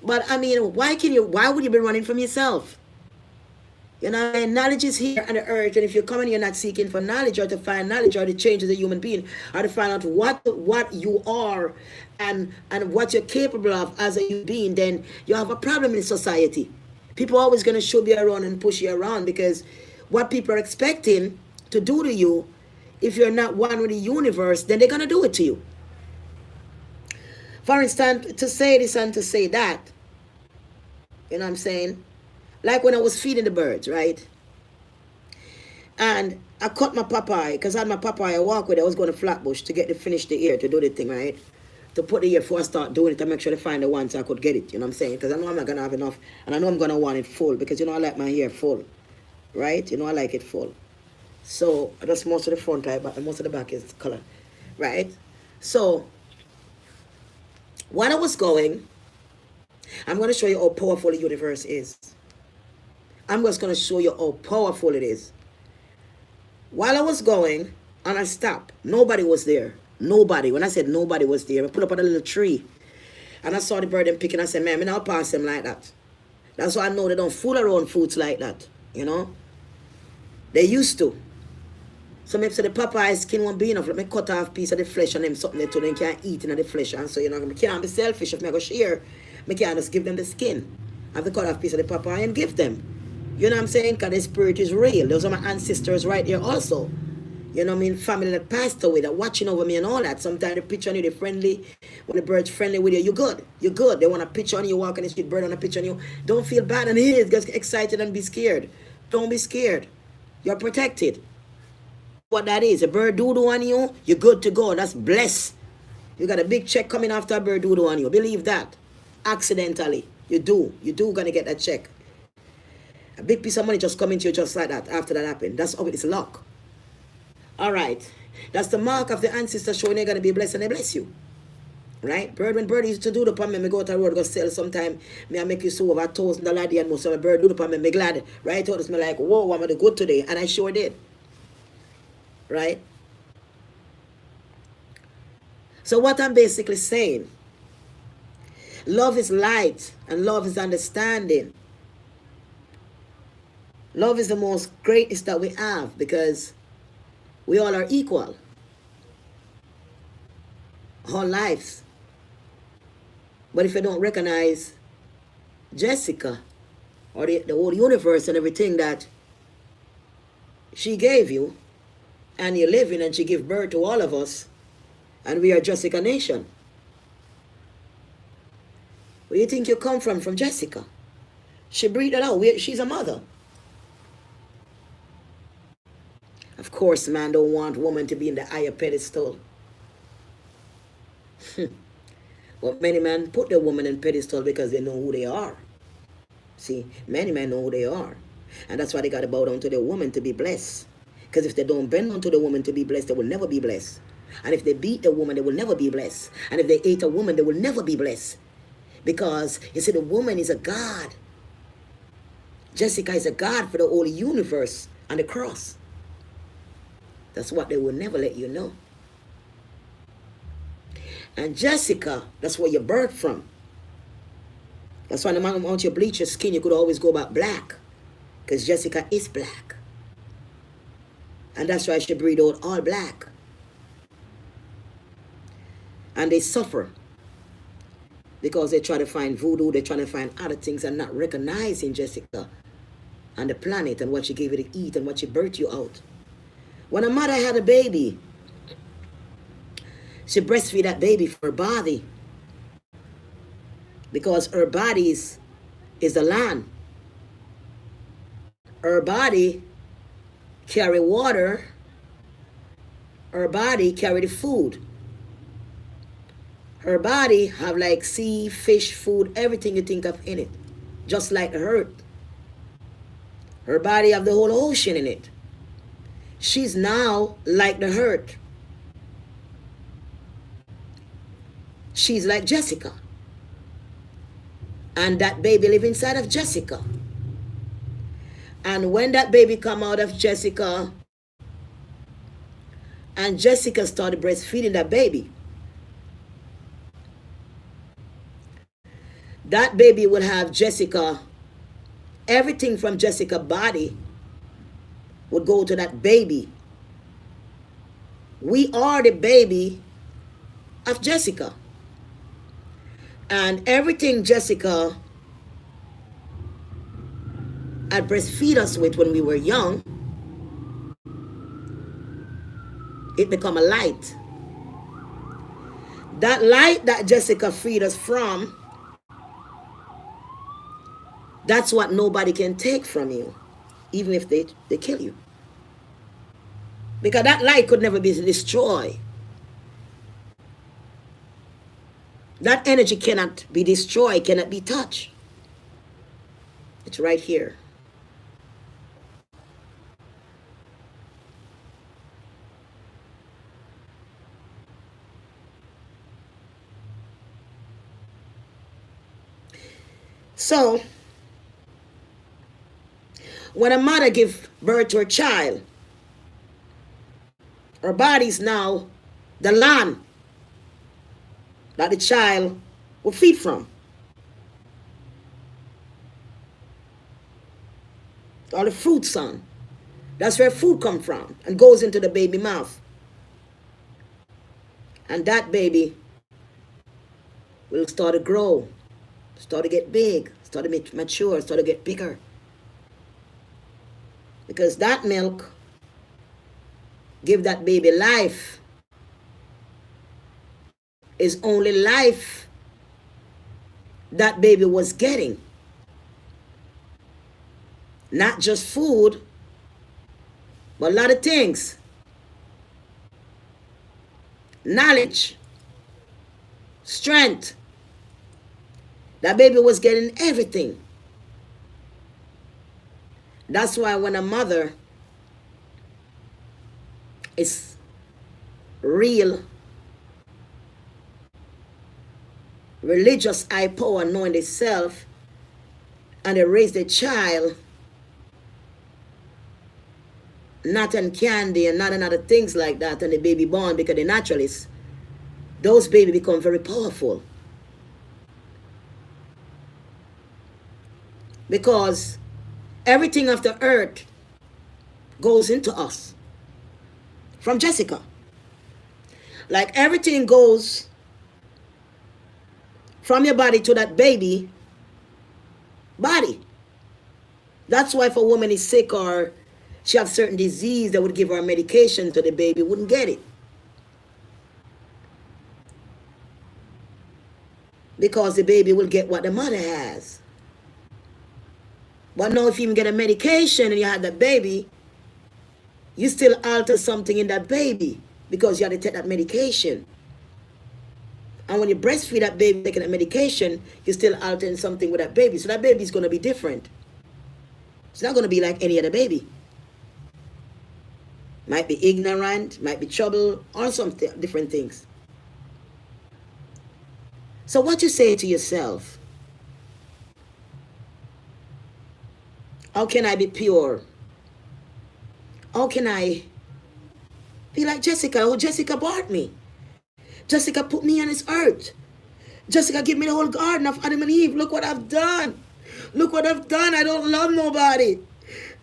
But why would you be running from yourself? Knowledge is here on the earth. And if you're coming, you're not seeking for knowledge or to find knowledge or to change as a human being or to find out what you are and what you're capable of as a human being, then you have a problem in society. People are always going to shove you around and push you around because what people are expecting to do to you, if you're not one with the universe, then they're going to do it to you. For instance, to say this and to say that, you know what I'm saying? Like when I was feeding the birds, right? And I cut my papaya, because I had my papaya I walk with. I was going to Flatbush to finish the ear, to do the thing, right? To put the ear before I start doing it, to make sure to find the one so I could get it, you know what I'm saying? Because I know I'm not going to have enough, and I know I'm going to want it full, because I like my hair full, right? I like it full. So that's most of the front eye, but most of the back is color, right? So while I was going, I'm going to show you how powerful the universe is. I'm just going to show you how powerful it is. While I was going, and I stopped, nobody was there. Nobody. When I said nobody was there, I put up on a little tree, and I saw the bird and picking. I said, man, I'll pass them like that. That's why I know they don't fool around fruits like that. You know? They used to. So maybe say the Popeye skin won't be enough. Let me cut off a piece of the flesh and them something they told them can't eat in the flesh. And so, you know, I can't be selfish. If I go share, I can't just give them the skin. I have to cut off a piece of the Popeye and give them. You know what I'm saying? Because the spirit is real. Those are my ancestors right there also. You know what I mean? Family that passed away, that watching over me and all that. Sometimes they picture on you, they're friendly. When the bird's friendly with you, you're good. You're good. They want a picture on you, walk on the street, bird on a picture on you. Don't feel bad and it is. Get excited and be scared. Don't be scared. You're protected. What that is, a bird doodoo on you, you're good to go. That's blessed. You got a big check coming after a bird doodoo on you. Believe that. Accidentally. You do gonna get that check. A big piece of money just coming to you just like that after that happened. That's how it's luck. Alright. That's the mark of the ancestors showing they're gonna be blessed and they bless you. Right? Bird, when bird used to do the upon me, me go to the road, go sell sometime, me I make you so over $1,000 day and most of my bird do the upon me, me glad. Right? Told us me like, whoa, I'm gonna go today. And I sure did. Right? So what I'm basically saying, love is light and love is understanding. Love is the most greatest that we have because we all are equal. All lives. But if you don't recognize Jessica or the whole universe and everything that she gave you, and you're living and she gave birth to all of us, and we are Jessica Nation. Where you think you come from Jessica? She breathed it out. She's a mother. Of course, man don't want woman to be in the higher pedestal. Well, many men put the woman in pedestal because they know who they are. See, many men know who they are. And that's why they got to bow down to the woman to be blessed. Because if they don't bend down to the woman to be blessed, they will never be blessed. And if they beat the woman, they will never be blessed. And if they hate a woman, they will never be blessed. Because, you see, the woman is a god. Jessica is a god for the whole universe and the cross. That's what they will never let you know. And Jessica, that's where you're birthed from. That's why no matter how much you bleach your skin, you could always go back black. Because Jessica is black. And that's why she breed out all black. And they suffer. Because they try to find voodoo, they try to find other things and not recognizing Jessica and the planet and what she gave you to eat and what she birthed you out. When a mother had a baby, she breastfeed that baby for her body. Because her body is the land. Her body carry water. Her body carry the food. Her body have like sea, fish, food, everything you think of in it. Just like the earth. Her body have the whole ocean in it. She's now like the earth. She's like Jessica. And that baby live inside of Jessica. And when that baby come out of Jessica, and Jessica started breastfeeding that baby, that baby will have Jessica, everything from Jessica's body would go to that baby. We are the baby of Jessica. And everything Jessica had breastfeed us with when we were young, it become a light. That light that Jessica freed us from, that's what nobody can take from you, even if they kill you. Because that light could never be destroyed. That energy cannot be destroyed, cannot be touched. It's right here. So, when a mother gives birth to a child, her body is now the land that the child will feed from. Or the fruit son. That's where food comes from and goes into the baby mouth. And that baby will start to grow, start to get big, start to mature, start to get bigger. Because that milk give that baby life. Is only life that baby was getting. Not just food, but a lot of things. Knowledge, strength. That baby was getting everything. That's why when a mother is real, religious, high power, knowing themselves, and they raise their child, not on candy and not on other things like that, and the baby born because they're naturalists, those babies become very powerful. Because everything of the earth goes into us. From Jessica. Like everything goes from your body to that baby body. That's why if a woman is sick or she has certain disease that would give her a medication to the baby, wouldn't get it. Because the baby will get what the mother has. But now if you even get a medication and you had that baby, you still alter something in that baby because you had to take that medication. And when you breastfeed that baby taking that medication, you're still altering something with that baby. So that baby is going to be different. It's not going to be like any other baby. Might be ignorant, might be trouble, or some different things. So what you say to yourself? How can I be pure? How can I be like Jessica? Oh, Jessica bought me. Jessica put me on this earth. Jessica gave me the whole garden of Adam and Eve. Look what I've done. Look what I've done. I don't love nobody.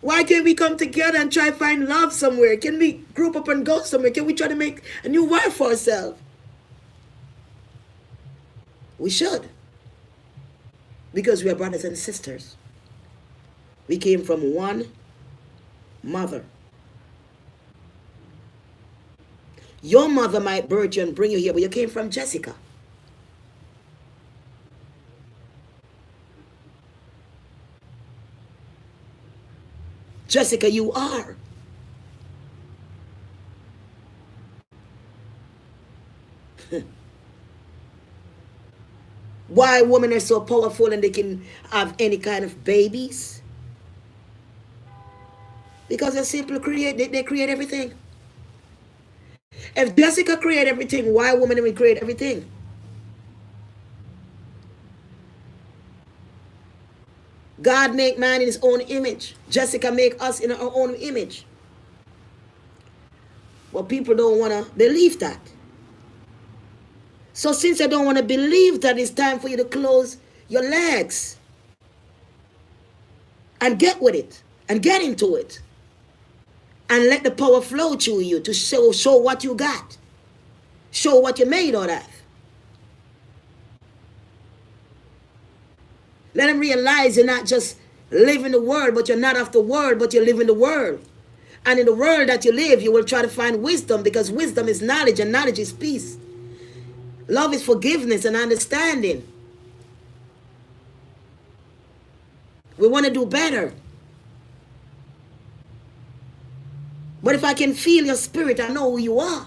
Why can't we come together and try to find love somewhere? Can we group up and go somewhere? Can we try to make a new world for ourselves? We should. Because we are brothers and sisters. We came from one mother. Your mother might birth you and bring you here, but you came from Jessica. Jessica, you are. Why women are so powerful and they can have any kind of babies? Because they simply they create everything. If Jessica create everything, why women will create everything? God make man in his own image. Jessica make us in our own image. But people don't want to believe that. So since I don't want to believe that, it's time for you to close your legs and get with it and get into it and let the power flow through you to show what you got, show what you made out of. Let them realize you're not just living the world, but you're not of the world, but you live in the world. And in the world that you live, you will try to find wisdom, because wisdom is knowledge and knowledge is peace. Love is forgiveness and understanding. We want to do better. But if I can feel your spirit, I know who you are.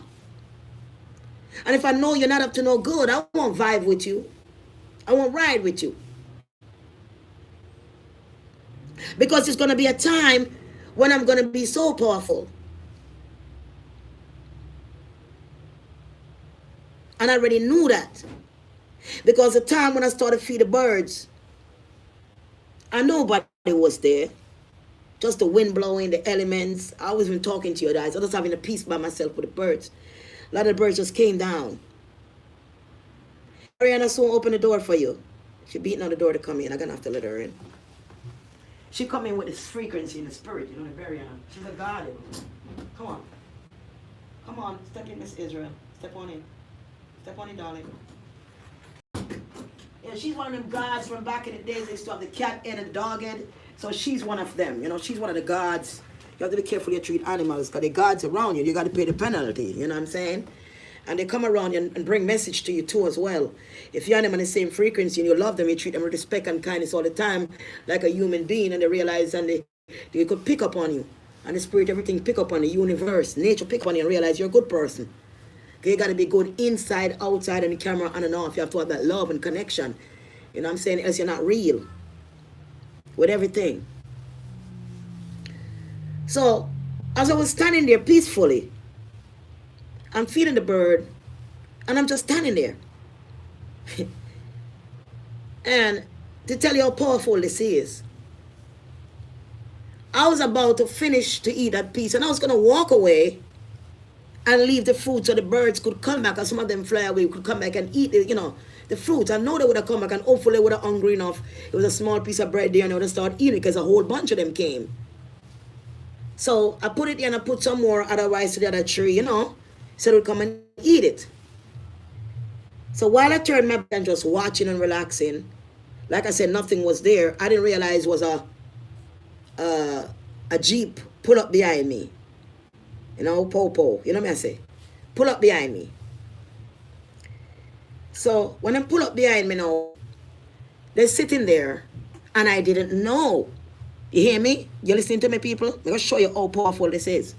And if I know you're not up to no good, I won't vibe with you. I won't ride with you. Because it's going to be a time when I'm going to be so powerful. And I already knew that. Because the time when I started to feed the birds, And nobody was there. Just the wind blowing, the elements. I was even talking to you guys. I was having a peace by myself with the birds. A lot of the birds just came down. Ariana soon open the door for you. She beating on the door to come in. I'm gonna have to let her in. She come in with this frequency in the spirit, you know, the Ariana. She's a guardian. Come on. Come on, step in, Miss Israel. Step on in. Step on in, darling. Yeah, she's one of them gods from back in the days. They used to have the cat head and the dog head. So she's one of them, you know. She's one of the gods. You have to be careful you treat animals, because the gods around you, you got to pay the penalty, you know what I'm saying? And they come around you and bring message to you too as well. If you're them on the same frequency and you love them, you treat them with respect and kindness all the time, like a human being, and they realize and they could pick up on you. And the spirit, everything pick up on the universe. Nature pick up on you and realize you're a good person. You got to be good inside, outside, and the camera on and off. You have to have that love and connection. You know what I'm saying? Else you're not real with everything. So, as I was standing there peacefully, I'm feeding the bird, and I'm just standing there. And to tell you how powerful this is, I was about to finish to eat that piece, and I was going to walk away and leave the fruit so the birds could come back, and some of them fly away, could come back and eat it, you know, the fruit. I know they would have come back, and hopefully they would have hungry enough. It was a small piece of bread there, and they would have started eating because a whole bunch of them came. So I put it there, and I put some more otherwise to the other tree, you know, so they would come and eat it. So while I turned my back and just watching and relaxing, like I said, nothing was there. I didn't realize it was a Jeep pull up behind me. You know, po, you know what I say? Pull up behind me. So when they pull up behind me now, they're sitting there, and I didn't know. You hear me? You listening to me, people? I'm going to show you how powerful this is.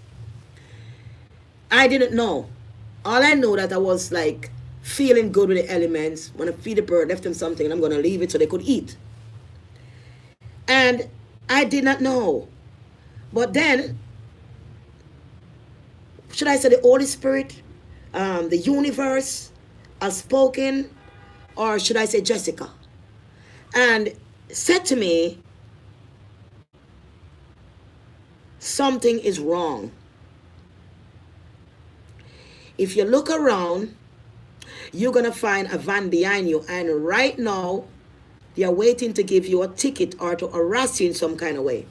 I didn't know. All I know that I was like feeling good with the elements. When I feed the bird, left them something, and I'm going to leave it so they could eat. And I did not know. But then, should I say the Holy Spirit, the universe has spoken, or should I say Jessica? And said to me, something is wrong. If you look around, you're going to find a van behind you, and right now, they are waiting to give you a ticket or to harass you in some kind of way.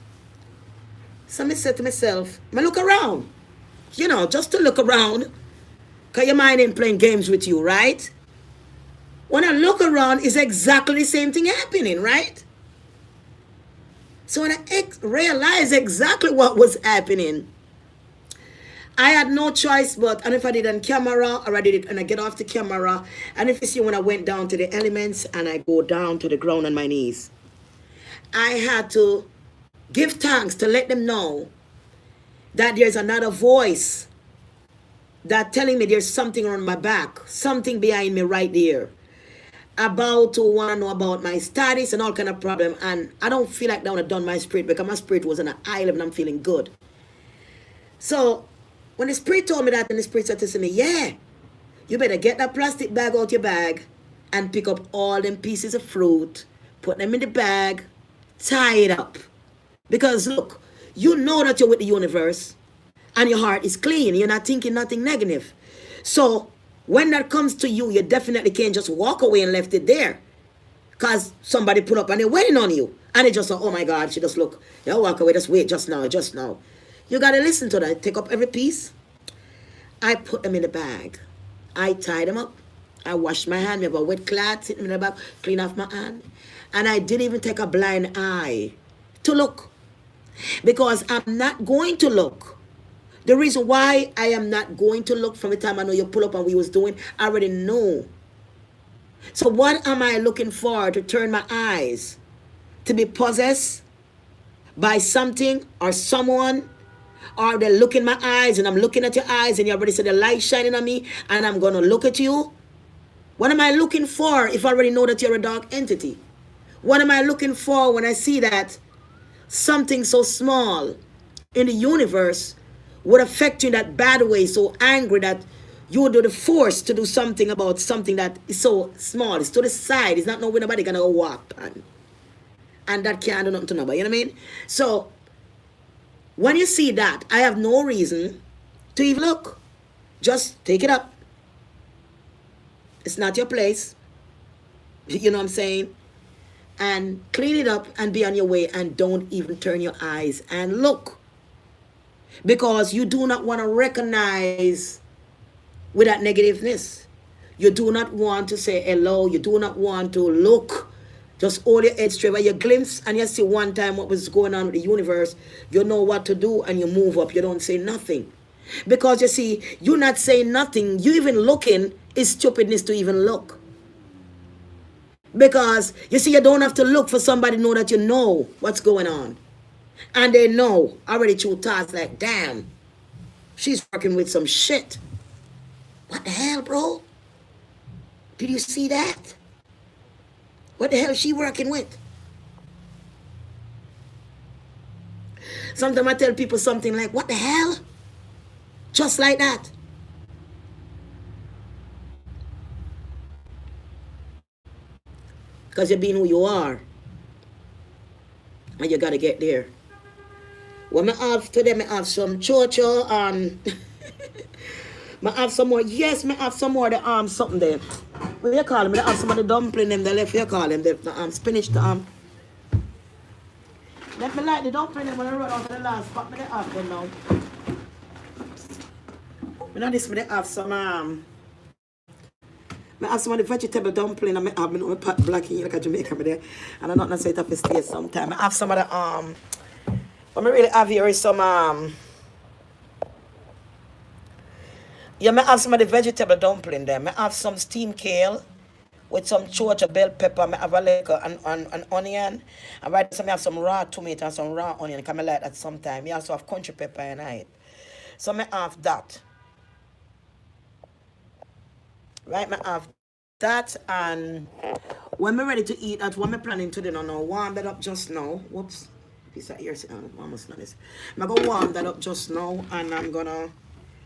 So I said to myself, I look around, you know, just to look around, because your mind ain't playing games with you, right? When I look around, it's exactly the same thing happening, right? So when I realized exactly what was happening, I had no choice but, and if I did on camera, or I did it and I get off the camera, and if you see when I went down to the elements and I go down to the ground on my knees, I had to give thanks to let them know that there's another voice that telling me there's something on my back, something behind me right there, about to want to know about my status and all kind of problem. And I don't feel like that would have done my spirit, because my spirit was on an island and I'm feeling good. So when the spirit told me that, and the spirit said to me, yeah, you better get that plastic bag out your bag and pick up all them pieces of fruit, put them in the bag, tie it up. Because look, you know that you're with the universe and your heart is clean. You're not thinking nothing negative. So when that comes to you, you definitely can't just walk away and left it there. Because somebody put up and they're waiting on you. And they just say, oh my God, she just look, you walk away, just wait, just now, just now. You got to listen to that. Take up every piece. I put them in the bag. I tie them up. I wash my hand. We have a wet cloth sitting in the bag. Clean off my hand. And I didn't even take a blind eye to look. Because I'm not going to look. The reason why I am not going to look from the time I know you pull up and we was doing, I already know. So what am I looking for? To turn my eyes? To be possessed by something or someone? Or they look in my eyes and I'm looking at your eyes and you already said the light shining on me and I'm going to look at you? What am I looking for if I already know that you're a dark entity? What am I looking for when I see that something so small in the universe would affect you in that bad way, so angry that you would do the force to do something about something that is so small, it's to the side, it's not nowhere nobody gonna go walk on. and that can't do nothing to nobody. You know what I mean? So when you see that, I have no reason to even look. Just take it up. It's not your place. You know what I'm saying? And clean it up and be on your way, and don't even turn your eyes and look. Because you do not want to recognize with that negativeness. You do not want to say hello. You do not want to look. Just hold your head straight. When you glimpse and you see one time what was going on with the universe, you know what to do and you move up. You don't say nothing. Because you see, you not saying nothing, you even looking is stupidness to even look. Because you see, you don't have to look for somebody to know that you know what's going on. And they know already through thoughts like, damn, she's working with some shit. What the hell, bro? Did you see that? What the hell is she working with? Sometimes I tell people something like, what the hell? Just like that. Because you're being who you are. And you got to get there. When I have today, I have some chocho and I have some more. Yes, I have some more the something there. What do you call them? I have some of the dumpling them. The left you call them the spinach the Let me like the dumpling them when I run out of the last spot. Me they have them now. Me know this. Me they have some I have some of the vegetable dumpling. I have me pot black in like a Jamaica me there, and I'm not gonna say it off his taste sometime. I have some of the what I really have here is some yeah, I have some of the vegetable dumpling there. I have some steamed kale with some chocha, bell pepper. I have a like an onion. And right so I have some raw tomato and some raw onion. Because I like that sometimes. I also have country pepper in it. So I have that. Right, I have that, and when I'm ready to eat, that's what I'm planning to do now. Warm that up just now. Whoops. Piece of ear, almost not this. I'm going to warm that up just now, and I'm going to...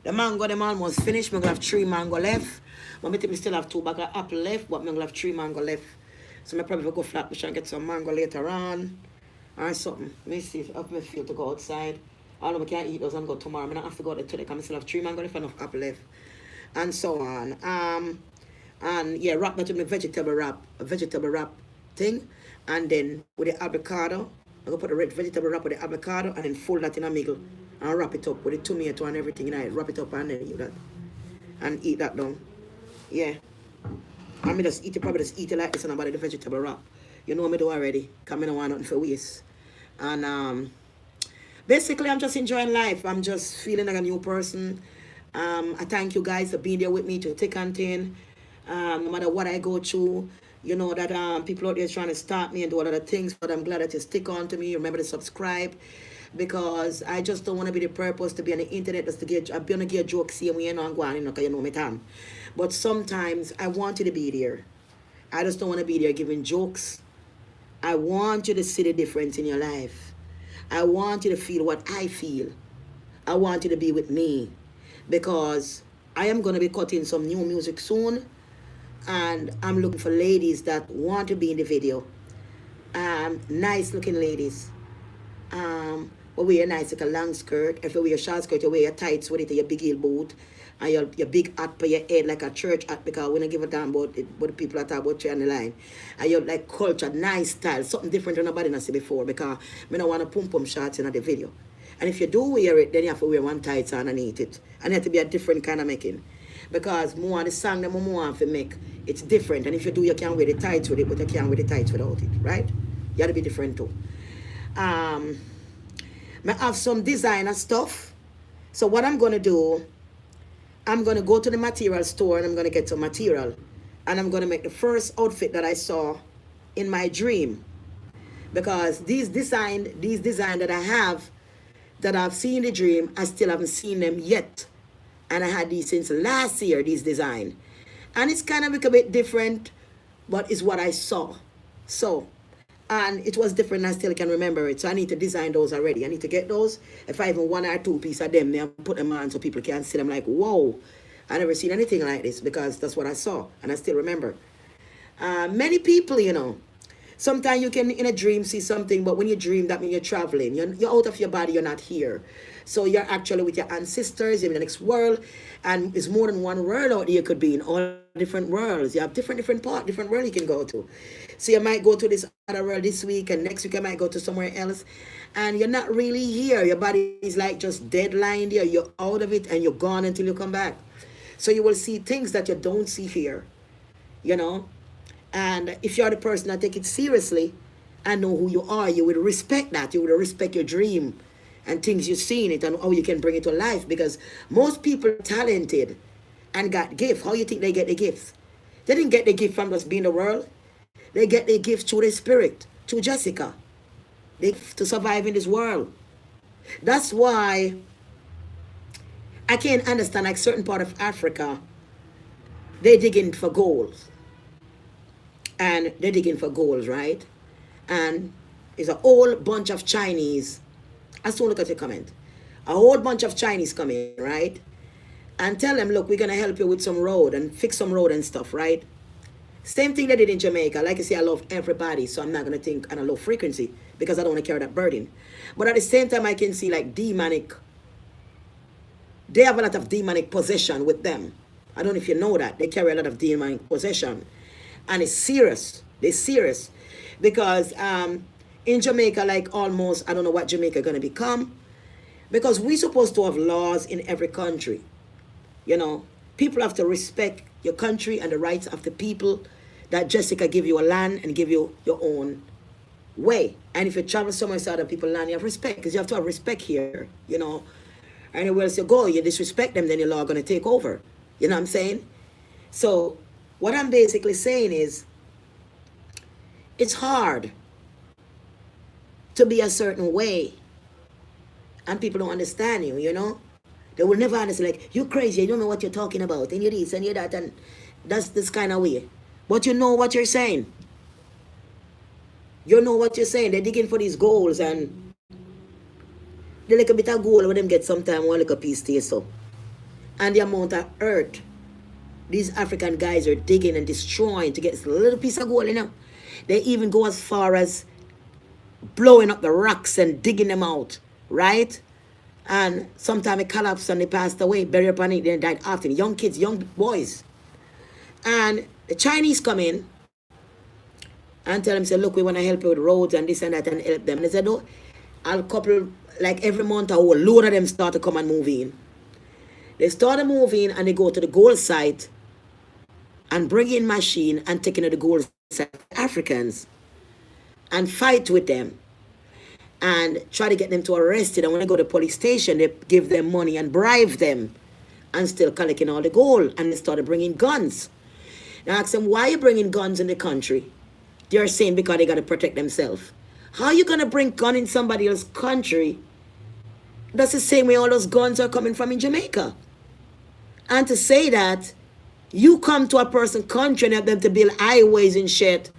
The mango, them almost finished. I'm going to have 3 mango left. But I think we still have 2 bags of apple left, but I'm going to have 3 mango left. So I'm probably going to go flat bush and get some mango later on. Or something. Let me see if I feel to go outside. Although I can't eat those and go tomorrow. I'm going to have to go there today because I still have 3 mango left and enough apple left. And so on. And yeah, wrap that with my vegetable wrap thing. And then with the avocado, I'm going to put the red vegetable wrap with the avocado and then fold that in a middle and wrap it up with the tomato and everything. And wrap it up and then eat that. And eat that down. Yeah. I mean, just eat it, probably just eat it like this and about the vegetable wrap. You know me do already, because I don't want nothing for waste. And basically, I'm just enjoying life. I'm just feeling like a new person. I thank you guys for being there with me to take and tin. No matter what I go through, you know that people out there trying to stop me and do a lot of things, but I'm glad that you stick on to me. Remember to subscribe, because I just don't want to be the purpose to be on the internet just to get, I'm going to get jokes see we ain't on going, you know, because you know me time. But sometimes I want you to be there. I just don't want to be there giving jokes. I want you to see the difference in your life. I want you to feel what I feel. I want you to be with me, because I am going to be cutting some new music soon, and I'm looking for ladies that want to be in the video. Nice looking ladies. But wear a nice like a long skirt. If you wear a short skirt, you wear your tights with it, your big heel boot, and your big hat for your head like a church hat, because we don't give a damn about it, but the people that talk about you on the line. And you like culture, nice style, something different than nobody not see before, because I don't want to pum shots in the video. And if you do wear it, then you have to wear one tights underneath it. And it have to be a different kind of making. Because more the song that more want to make, it's different. And if you do, you can wear the tights with it, but you can't wear the tights without it, right? You have to be different too. I have some designer stuff. So what I'm going to do, I'm going to go to the material store and I'm going to get some material. And I'm going to make the first outfit that I saw in my dream. Because these design that I have, that I've seen in the dream, I still haven't seen them yet. And I had these since last year, these design. And it's kind of a bit different, but it's what I saw. So, and it was different, I still can remember it. So I need to design those already. I need to get those. If I even 1 or 2 pieces of them, then put them on so people can see them like, whoa, I never seen anything like this, because that's what I saw. And I still remember. Many people, you know, Sometimes you can in a dream see something, but when you dream, that means you're traveling. You're out of your body, you're not here. So you're actually with your ancestors in the next world, and it's more than one world out there. You could be in all different worlds. You have different part, different world you can go to. So you might go to this other world this week, and next week you might go to somewhere else, and you're not really here. Your body is like just dead lying there. You're out of it, and you're gone until you come back. So you will see things that you don't see here, you know. And if you're the person that take it seriously and know who you are, you will respect that. You will respect your dream and things you've seen it and how you can bring it to life. Because most people are talented and got gifts. How you think they get the gifts? They didn't get the gift from just being in the world. They get the gift through the spirit, through Jessica. To survive in this world. That's why I can't understand, like certain part of Africa, they digging for gold. And they're digging for gold, right? And it's a whole bunch of Chinese. I still look at your comment. A whole bunch of Chinese come in, right? And tell them, look, we're going to help you with some road and fix some road and stuff, right? Same thing they did in Jamaica. Like I say, I love everybody, so I'm not going to think on a low frequency because I don't want to carry that burden. But at the same time, I can see like demonic. They have a lot of demonic possession with them. I don't know if you know that. They carry a lot of demonic possession. And it's serious. They're serious. Because in Jamaica, like almost, I don't know what Jamaica going to become. Because we're supposed to have laws in every country. You know, people have to respect your country and the rights of the people. That Jessica give you a land and give you your own way. And if you travel somewhere outside of people's land, you have respect. Because you have to have respect here, you know. And anywhere else you go, you disrespect them, then your law going to take over. You know what I'm saying? So what I'm basically saying is, it's hard to be a certain way and people don't understand you, you know? They will never understand, like, you crazy, you don't know what you're talking about, and you this and you that, and that's this kind of way. But you know what you're saying. You know what you're saying. They're digging for these goals, and they like a bit of gold when them get sometime one like a piece taste so. And the amount of earth these African guys are digging and destroying to get this little piece of gold, you know. They even go as far as blowing up the rocks and digging them out, right? And sometimes it collapsed and they passed away, buried upon it, then died often. Young kids, young boys. And the Chinese come in and tell them, say, look, we want to help you with roads and this and that and help them. And they said, no, I'll couple, like every month, a whole load of them start to come and move in. They start to move in and they go to the gold site and bring in machine and taking to the gold site Africans and fight with them and try to get them to arrest it. And when they go to the police station, they give them money and bribe them and still collecting all the gold. And they started bringing guns. Now I ask them, why are you bringing guns in the country? They're saying because they got to protect themselves. How are you going to bring gun in somebody else's country? That's the same way all those guns are coming from in Jamaica. And to say that you come to a person's country and help them to build highways and shit,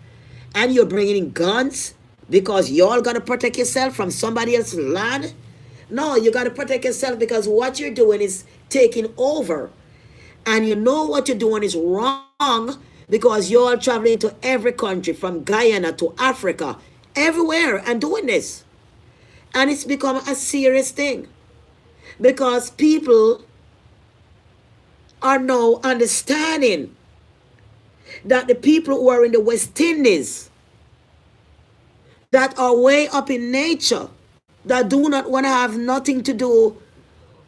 and you're bringing in guns because y'all got to protect yourself from somebody else's land? No, you got to protect yourself because what you're doing is taking over. And you know what you're doing is wrong because you're all traveling to every country from Guyana to Africa, everywhere, and doing this. And it's become a serious thing because people are now understanding that the people who are in the West Indies that are way up in nature, that do not want to have nothing to do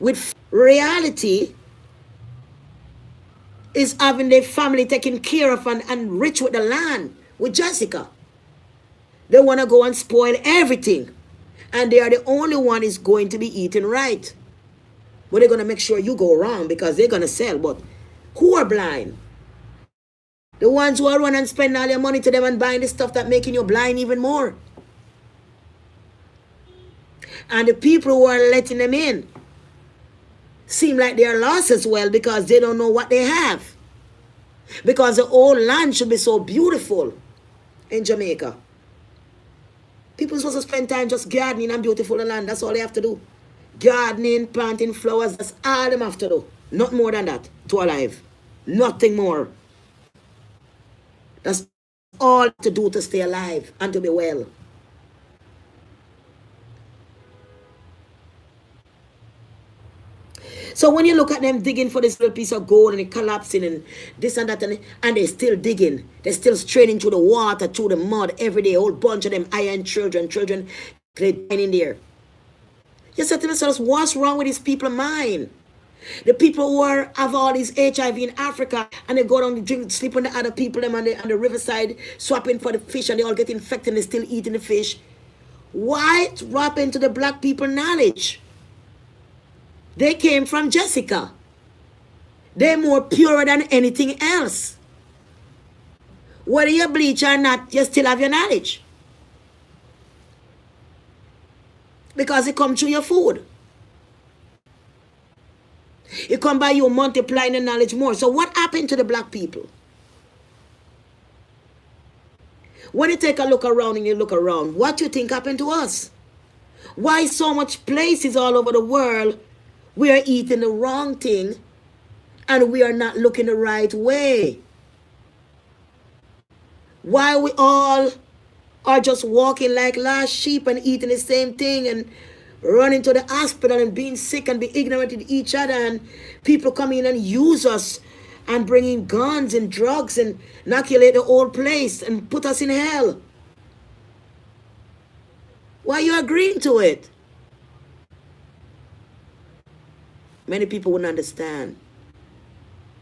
with reality, is having their family taken care of and rich with the land, with Jessica. They want to go and spoil everything. And they are the only one is going to be eating right. But they're going to make sure you go wrong because they're going to sell. But who are blind? The ones who are running and spend all their money to them and buying the stuff that making you blind even more. And the people who are letting them in seem like they are lost as well because they don't know what they have. Because the whole land should be so beautiful in Jamaica. People are supposed to spend time just gardening and beautiful the land. That's all they have to do. Gardening, planting flowers, that's all them have to do. Not more than that to alive. Nothing more. That's all all to do to stay alive and to be well. So when you look at them digging for this little piece of gold and it collapsing and this and that, and they're still digging, they're still straining through the water, through the mud every day, a whole bunch of them iron children dying in there. You said to themselves, what's wrong with these people's mind? The people who have all these HIV in Africa and they go down and drink, sleep on the other people them on the riverside, swapping for the fish, and they all get infected and they still eating the fish. Why wrap into the black people knowledge? They came from Jessica. They're more pure than anything else. Whether you bleach or not, you still have your knowledge. Because it comes through your food. It comes by you multiplying the knowledge more. So what happened to the black people? When you take a look around and you look around, what do you think happened to us? Why so much places all over the world we are eating the wrong thing and we are not looking the right way? Why we all are just walking like lost sheep and eating the same thing and running to the hospital and being sick and be ignorant with each other, and people come in and use us and bring in guns and drugs and inoculate the whole place and put us in hell? Why are you agreeing to it? Many people wouldn't understand.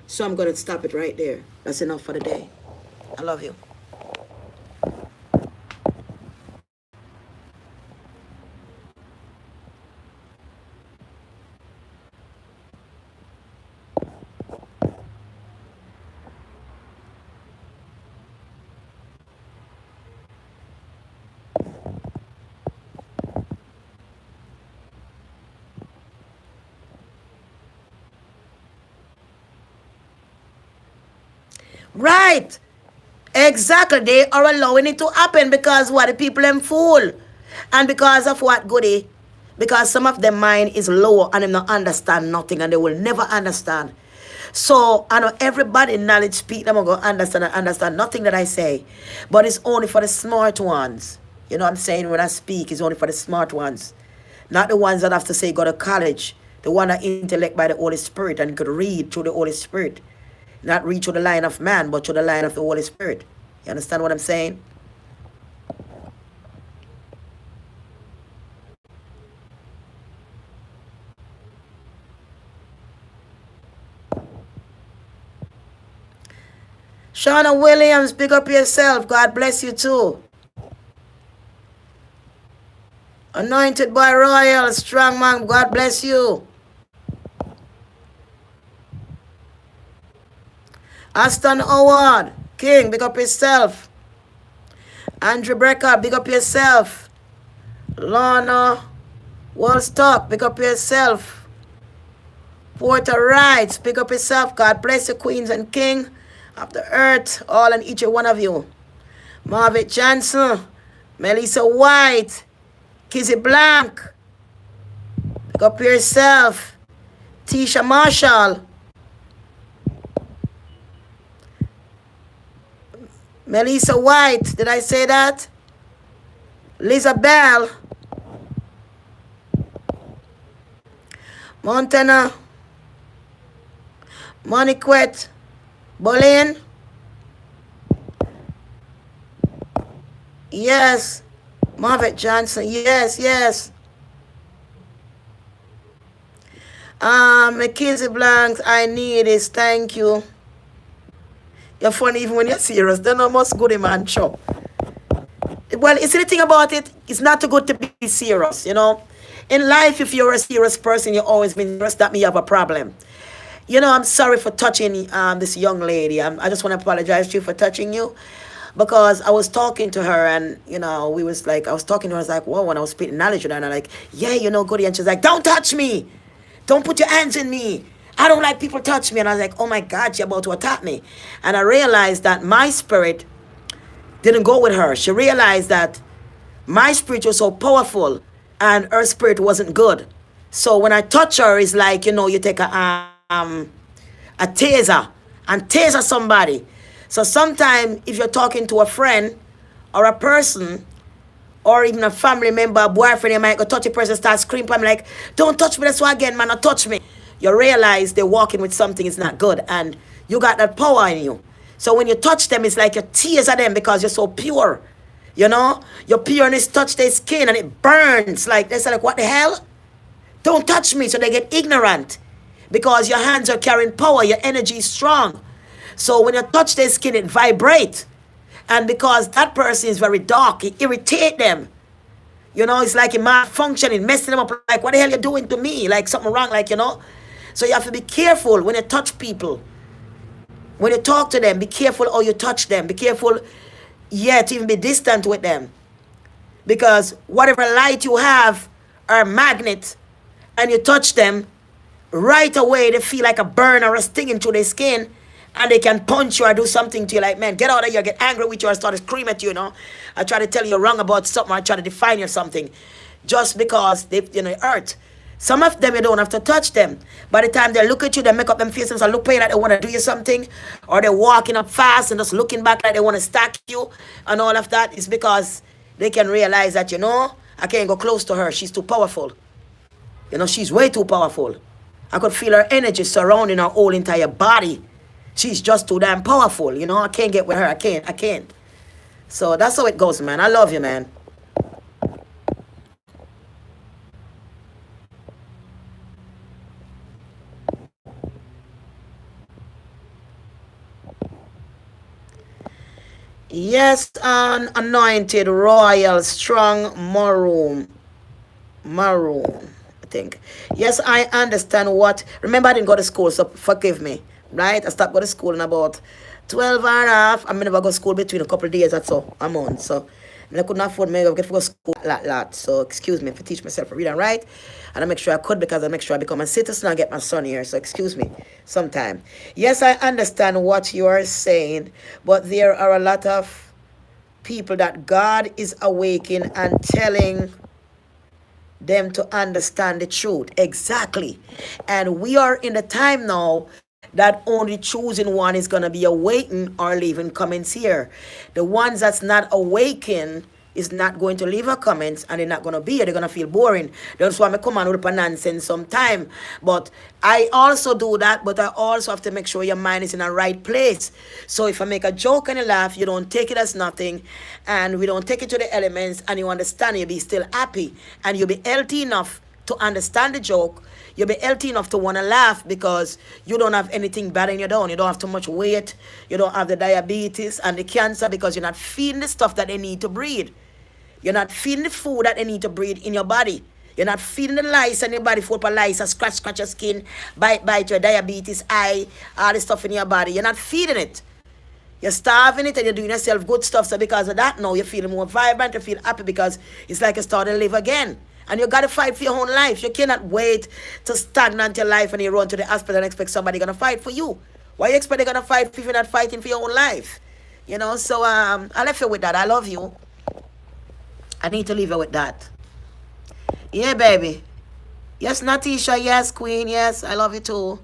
So I'm going to stop it right there. That's enough for the day. I love you. Right. Exactly. They are allowing it to happen because what? The people them fool. And because of what, Goody? Because some of their mind is lower and they don't understand nothing and they will never understand. So I know everybody in knowledge speak, them going to understand nothing that I say. But it's only for the smart ones. You know what I'm saying? When I speak, it's only for the smart ones. Not the ones that have to say go to college. The one that intellect by the Holy Spirit and could read through the Holy Spirit. Not read through the line of man, but through the line of the Holy Spirit. You understand what I'm saying? Shauna Williams, big up yourself. God bless you too. Anointed by Royal, strong man. God bless you. Aston Howard, King, big up yourself. Andrew Brecker, big up yourself. Lorna Wallstock, big up yourself. Porter Wright, big up yourself. God bless you, queens and king of the earth, all and each one of you. Marvin Johnson, Melissa White, Kizzy Blank, big up yourself. Tisha Marshall, Melissa White, did I say that? Lisa Bell, Montana, Moniquette, Bolin, yes, Marvin Johnson, yes. McKinsey Blanks, I need this, thank you. You're funny even when you're serious. Then I must go to man chop. Well, it's the thing about it, it's not too good to be serious, you know. In life, if you're a serious person, you've always been serious, that means you have a problem. You know, I'm sorry for touching this young lady. I just want to apologize to you for touching you. Because I was talking to her and, you know, I was talking to her, I was like, whoa, when I was spitting knowledge with her, and I'm like, yeah, you know, Goody. And she's like, don't touch me. Don't put your hands in me. I don't like people touch me. And I was like, oh my God, you're about to attack me. And I realized that my spirit didn't go with her. She realized that my spirit was so powerful and her spirit wasn't good. So when I touch her, it's like, you know, you take a taser and taser somebody. So sometimes if you're talking to a friend or a person or even a family member, a boyfriend, you might go touch a person, start screaming, I'm like, don't touch me, that's why again, man, don't touch me. You realize they're walking with something is not good, and you got that power in you. So when you touch them, it's like you tears at them because you're so pure. You know? Your pureness touch their skin and it burns. Like, they say, like, what the hell? Don't touch me. So they get ignorant because your hands are carrying power. Your energy is strong. So when you touch their skin, it vibrates. And because that person is very dark, it irritates them. You know, it's like it malfunctioning, messing them up. Like, what the hell you doing to me? Like, something wrong, like, you know? So you have to be careful when you touch people. When you talk to them, be careful how you touch them. Be careful, to even be distant with them. Because whatever light you have are magnet, and you touch them, right away they feel like a burn or a stinging through their skin, and they can punch you or do something to you like, man, get out of here, get angry with you or start to scream at you, you know. I try to tell you you're wrong about something, I try to define you something. Just because they, hurt. Some of them you don't have to touch them. By the time they look at you, they make up them faces and look paying like they want to do you something, or they're walking up fast and just looking back like they want to stack you and all of that. It's because they can realize that, I can't go close to her. She's too powerful. She's way too powerful. I could feel her energy surrounding her whole entire body. She's just too damn powerful. I can't get with her. I can't. So that's how it goes, man. I love you, man. Yes, an anointed, royal, strong maroon, I think. Yes, I understand what. Remember, I didn't go to school, so forgive me. Right? I stopped going to school in about 12 and a half. I never go to school between a couple of days or so, a month. So I couldn't afford me to get to go to school a lot. So excuse me if I teach myself to read and write. And I make sure I could, because I make sure I become a citizen and get my son here. So excuse me sometime. Yes, I understand what you are saying, but there are a lot of people that God is awakening and telling them to understand the truth. Exactly. And we are in the time now that only choosing one is going to be awakened or leaving comments here. The ones that's not awakened is not going to leave a comments, and they're not going to be here. They're going to feel boring. That's why I come on with a nonsense sometime. But I also do that, but I also have to make sure your mind is in the right place. So if I make a joke and you laugh, you don't take it as nothing, and we don't take it to the elements, and you understand, you'll be still happy, and you'll be healthy enough to understand the joke. You'll be healthy enough to want to laugh because you don't have anything bad in your down. You don't have too much weight. You don't have the diabetes and the cancer because you're not feeding the stuff that they need to breed. You're not feeding the food that they need to breed in your body. You're not feeding the lice in your body, for lice, scratch your skin, bite your diabetes, eye, all the stuff in your body. You're not feeding it. You're starving it and you're doing yourself good stuff. So because of that now, you're feeling more vibrant, you feel happy because it's like you started to live again. And you got to fight for your own life. You cannot wait to stagnate your life and you run to the hospital and expect somebody going to fight for you. Why you expect they're going to fight if you're not fighting for your own life? So I left you with that. I love you. I need to leave you with that. Yeah, baby. Yes, Natisha. Yes, Queen. Yes, I love you too.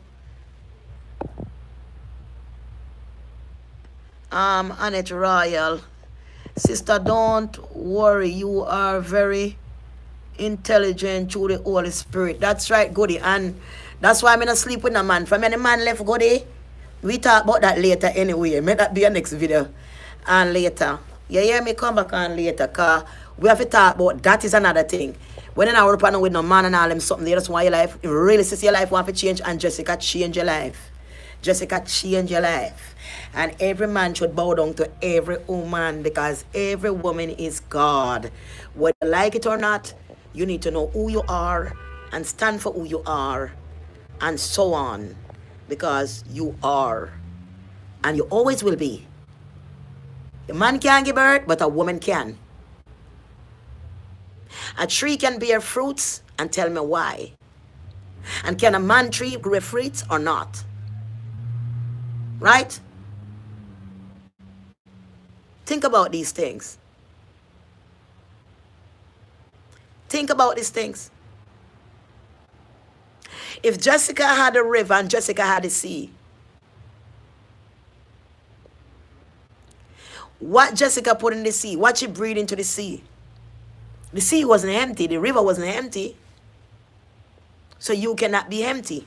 Annette Royal. Sister, don't worry. You are very intelligent through the Holy Spirit. That's right, Goody. And that's why I'm not sleep with a man. From any man left, Goody, we talk about that later anyway. May that be a next video. And later. You hear me? Come back on later. Because we have to talk about that is another thing. When I work with no man and all them something, they just want your life. If you really see your life want to change, and Jessica change your life. Jessica change your life. And every man should bow down to every woman because every woman is God. Whether you like it or not, you need to know who you are and stand for who you are and so on. Because you are. And you always will be. A man can't give birth, but a woman can. A tree can bear fruits, and tell me why. And can a man tree grow fruits or not? Right? Think about these things. Think about these things. If Jessica had a river and Jessica had a sea, What Jessica put in the sea, what she breathed into the sea. The sea wasn't empty. The river wasn't empty. So you cannot be empty.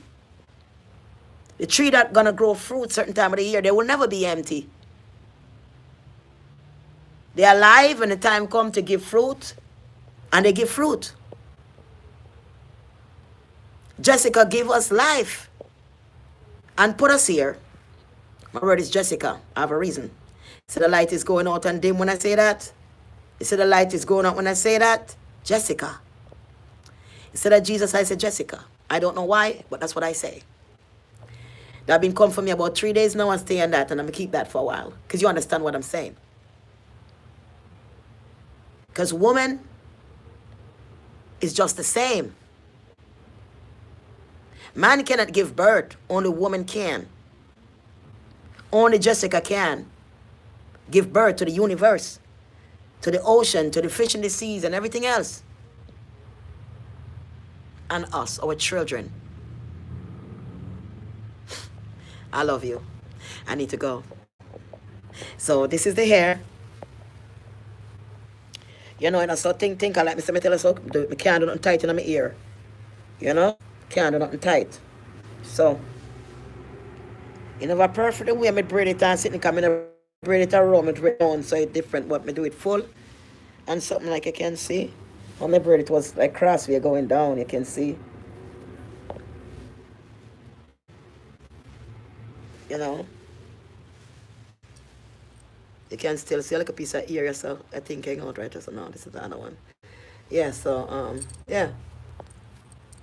The tree that gonna grow fruit certain time of the year, they will never be empty. They're alive when the time comes to give fruit, and they give fruit. Jessica gave us life and put us here. My word is Jessica. I have a reason. So the light is going out and dim when I say that. You see the light is going out when I say that? Jessica. Instead of Jesus, I said Jessica. I don't know why, but that's what I say. That been come for me about 3 days now and stay on that, and I'm going to keep that for a while. Because you understand what I'm saying. Because woman is just the same. Man cannot give birth. Only woman can. Only Jessica can give birth to the universe, to the ocean, to the fish in the seas, and everything else. And us, our children. I love you. I need to go. So this is the hair. You know, and I saw think I like me tell us so I can't do nothing tight in my ear. You know? Can't do nothing tight. So you know what perfect way I braid it and sitting come in braid it around, I braid it down so it's different, but I do it full. And something like you can see. On my braid it was like cross way going down, you can see. You know. You can still see like a piece of ear, so I think hang out right. So now this is the other one. Yeah, so yeah.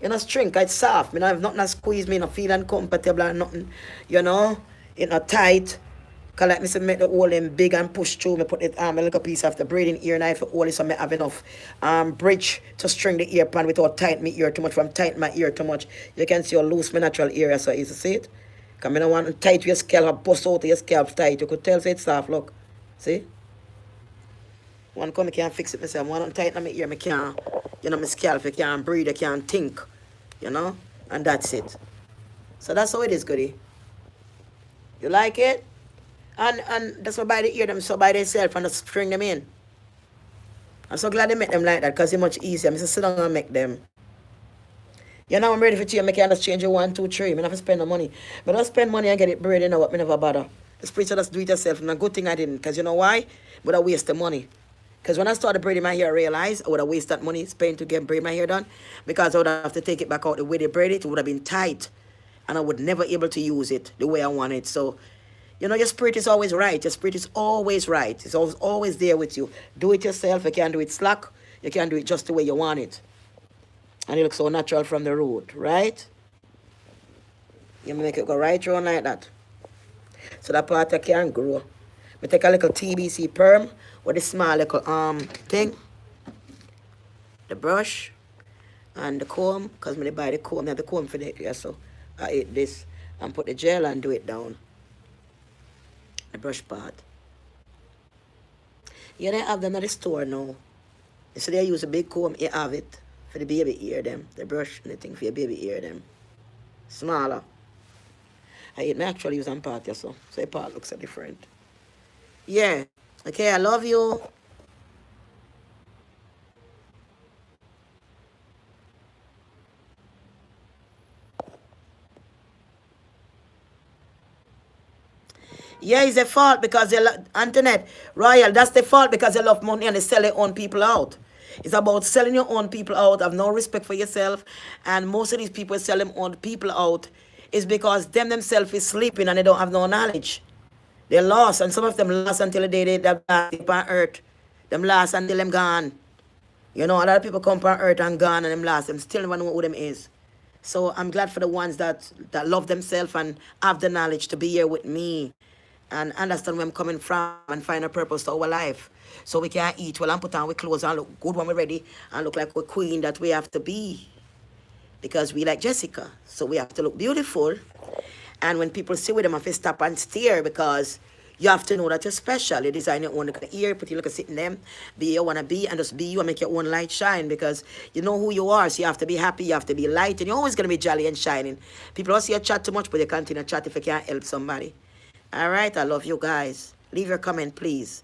You know, string, it's soft. Me, I have nothing to squeeze me, no feel uncomfortable or nothing. You know, it's not tight. Cause like me say, make the hole in big and push through. Me put it a little piece of the braiding ear knife for hole, so me have enough bridge to string the ear pan without tight my ear too much. From tight my ear too much, you can see how loose my natural ear, so easy to see it. Cause me don't want to tight your scalp, bust out your scalp tight. You could tell so it's soft. Look, see. One come, I can't fix it myself. One tighten my ear, I can't, you know, my scalp, I can't breathe, I can't think, you know, and that's it. So that's how it is, goody. You like it? And that's why by the ear them so by themselves and just string them in. I'm so glad they make them like that because it's much easier. I'm just sit down and make them. You know, I'm ready for change. I can just change it 1, 2, 3. I don't have to spend the money. But I don't spend money and get it braided, you know what, me never bother. The spiritual just do it yourself. And a good thing I didn't, because you know why? But I waste the money. Because when I started braiding my hair, I realized I would have wasted that money spent to get braid my hair done. Because I would have to take it back out the way they braid it. It would have been tight. And I would never able to use it the way I want it. So, you know, your spirit is always right. Your spirit is always right. It's always there with you. Do it yourself. You can't do it slack. You can't do it just the way you want it. And it looks so natural from the root, right? You make it go right through like that. So that part I can grow. I take a little TBC perm with a small little thing. The brush and the comb. Because when I buy the comb, I have the comb for the hair. So I ate this and put the gel and do it down. The brush part. You don't have them at the store now. So they use a big comb, you have it for the baby ear them. The brush and the thing for your baby ear them. Smaller. I actually use on part, so the part looks so different. Yeah. Okay, I love you. Yeah, it's a fault because they Antoinette, Royal, that's the fault because they love money and they sell their own people out. It's about selling your own people out, have no respect for yourself, and most of these people sell them own people out is because them themselves is sleeping and they don't have no knowledge. They're lost, and some of them lost until the day they die on earth. Them lost until them gone. You know, a lot of people come on earth and gone and them lost. Them still never know who them is. So I'm glad for the ones that love themselves and have the knowledge to be here with me and understand where I'm coming from and find a purpose to our life. So we can eat well and put on our clothes and look good when we're ready and look like a queen that we have to be. Because we like Jessica. So we have to look beautiful. And when people see with them, I have to stop and stare because you have to know that you're special. You design your own ear, put your look sit in them, be you want to be, and just be you and make your own light shine because you know who you are. So you have to be happy, you have to be light, and you're always going to be jolly and shining. People don't see you chat too much, but you continue to chat if you can't help somebody. All right, I love you guys. Leave your comment, please.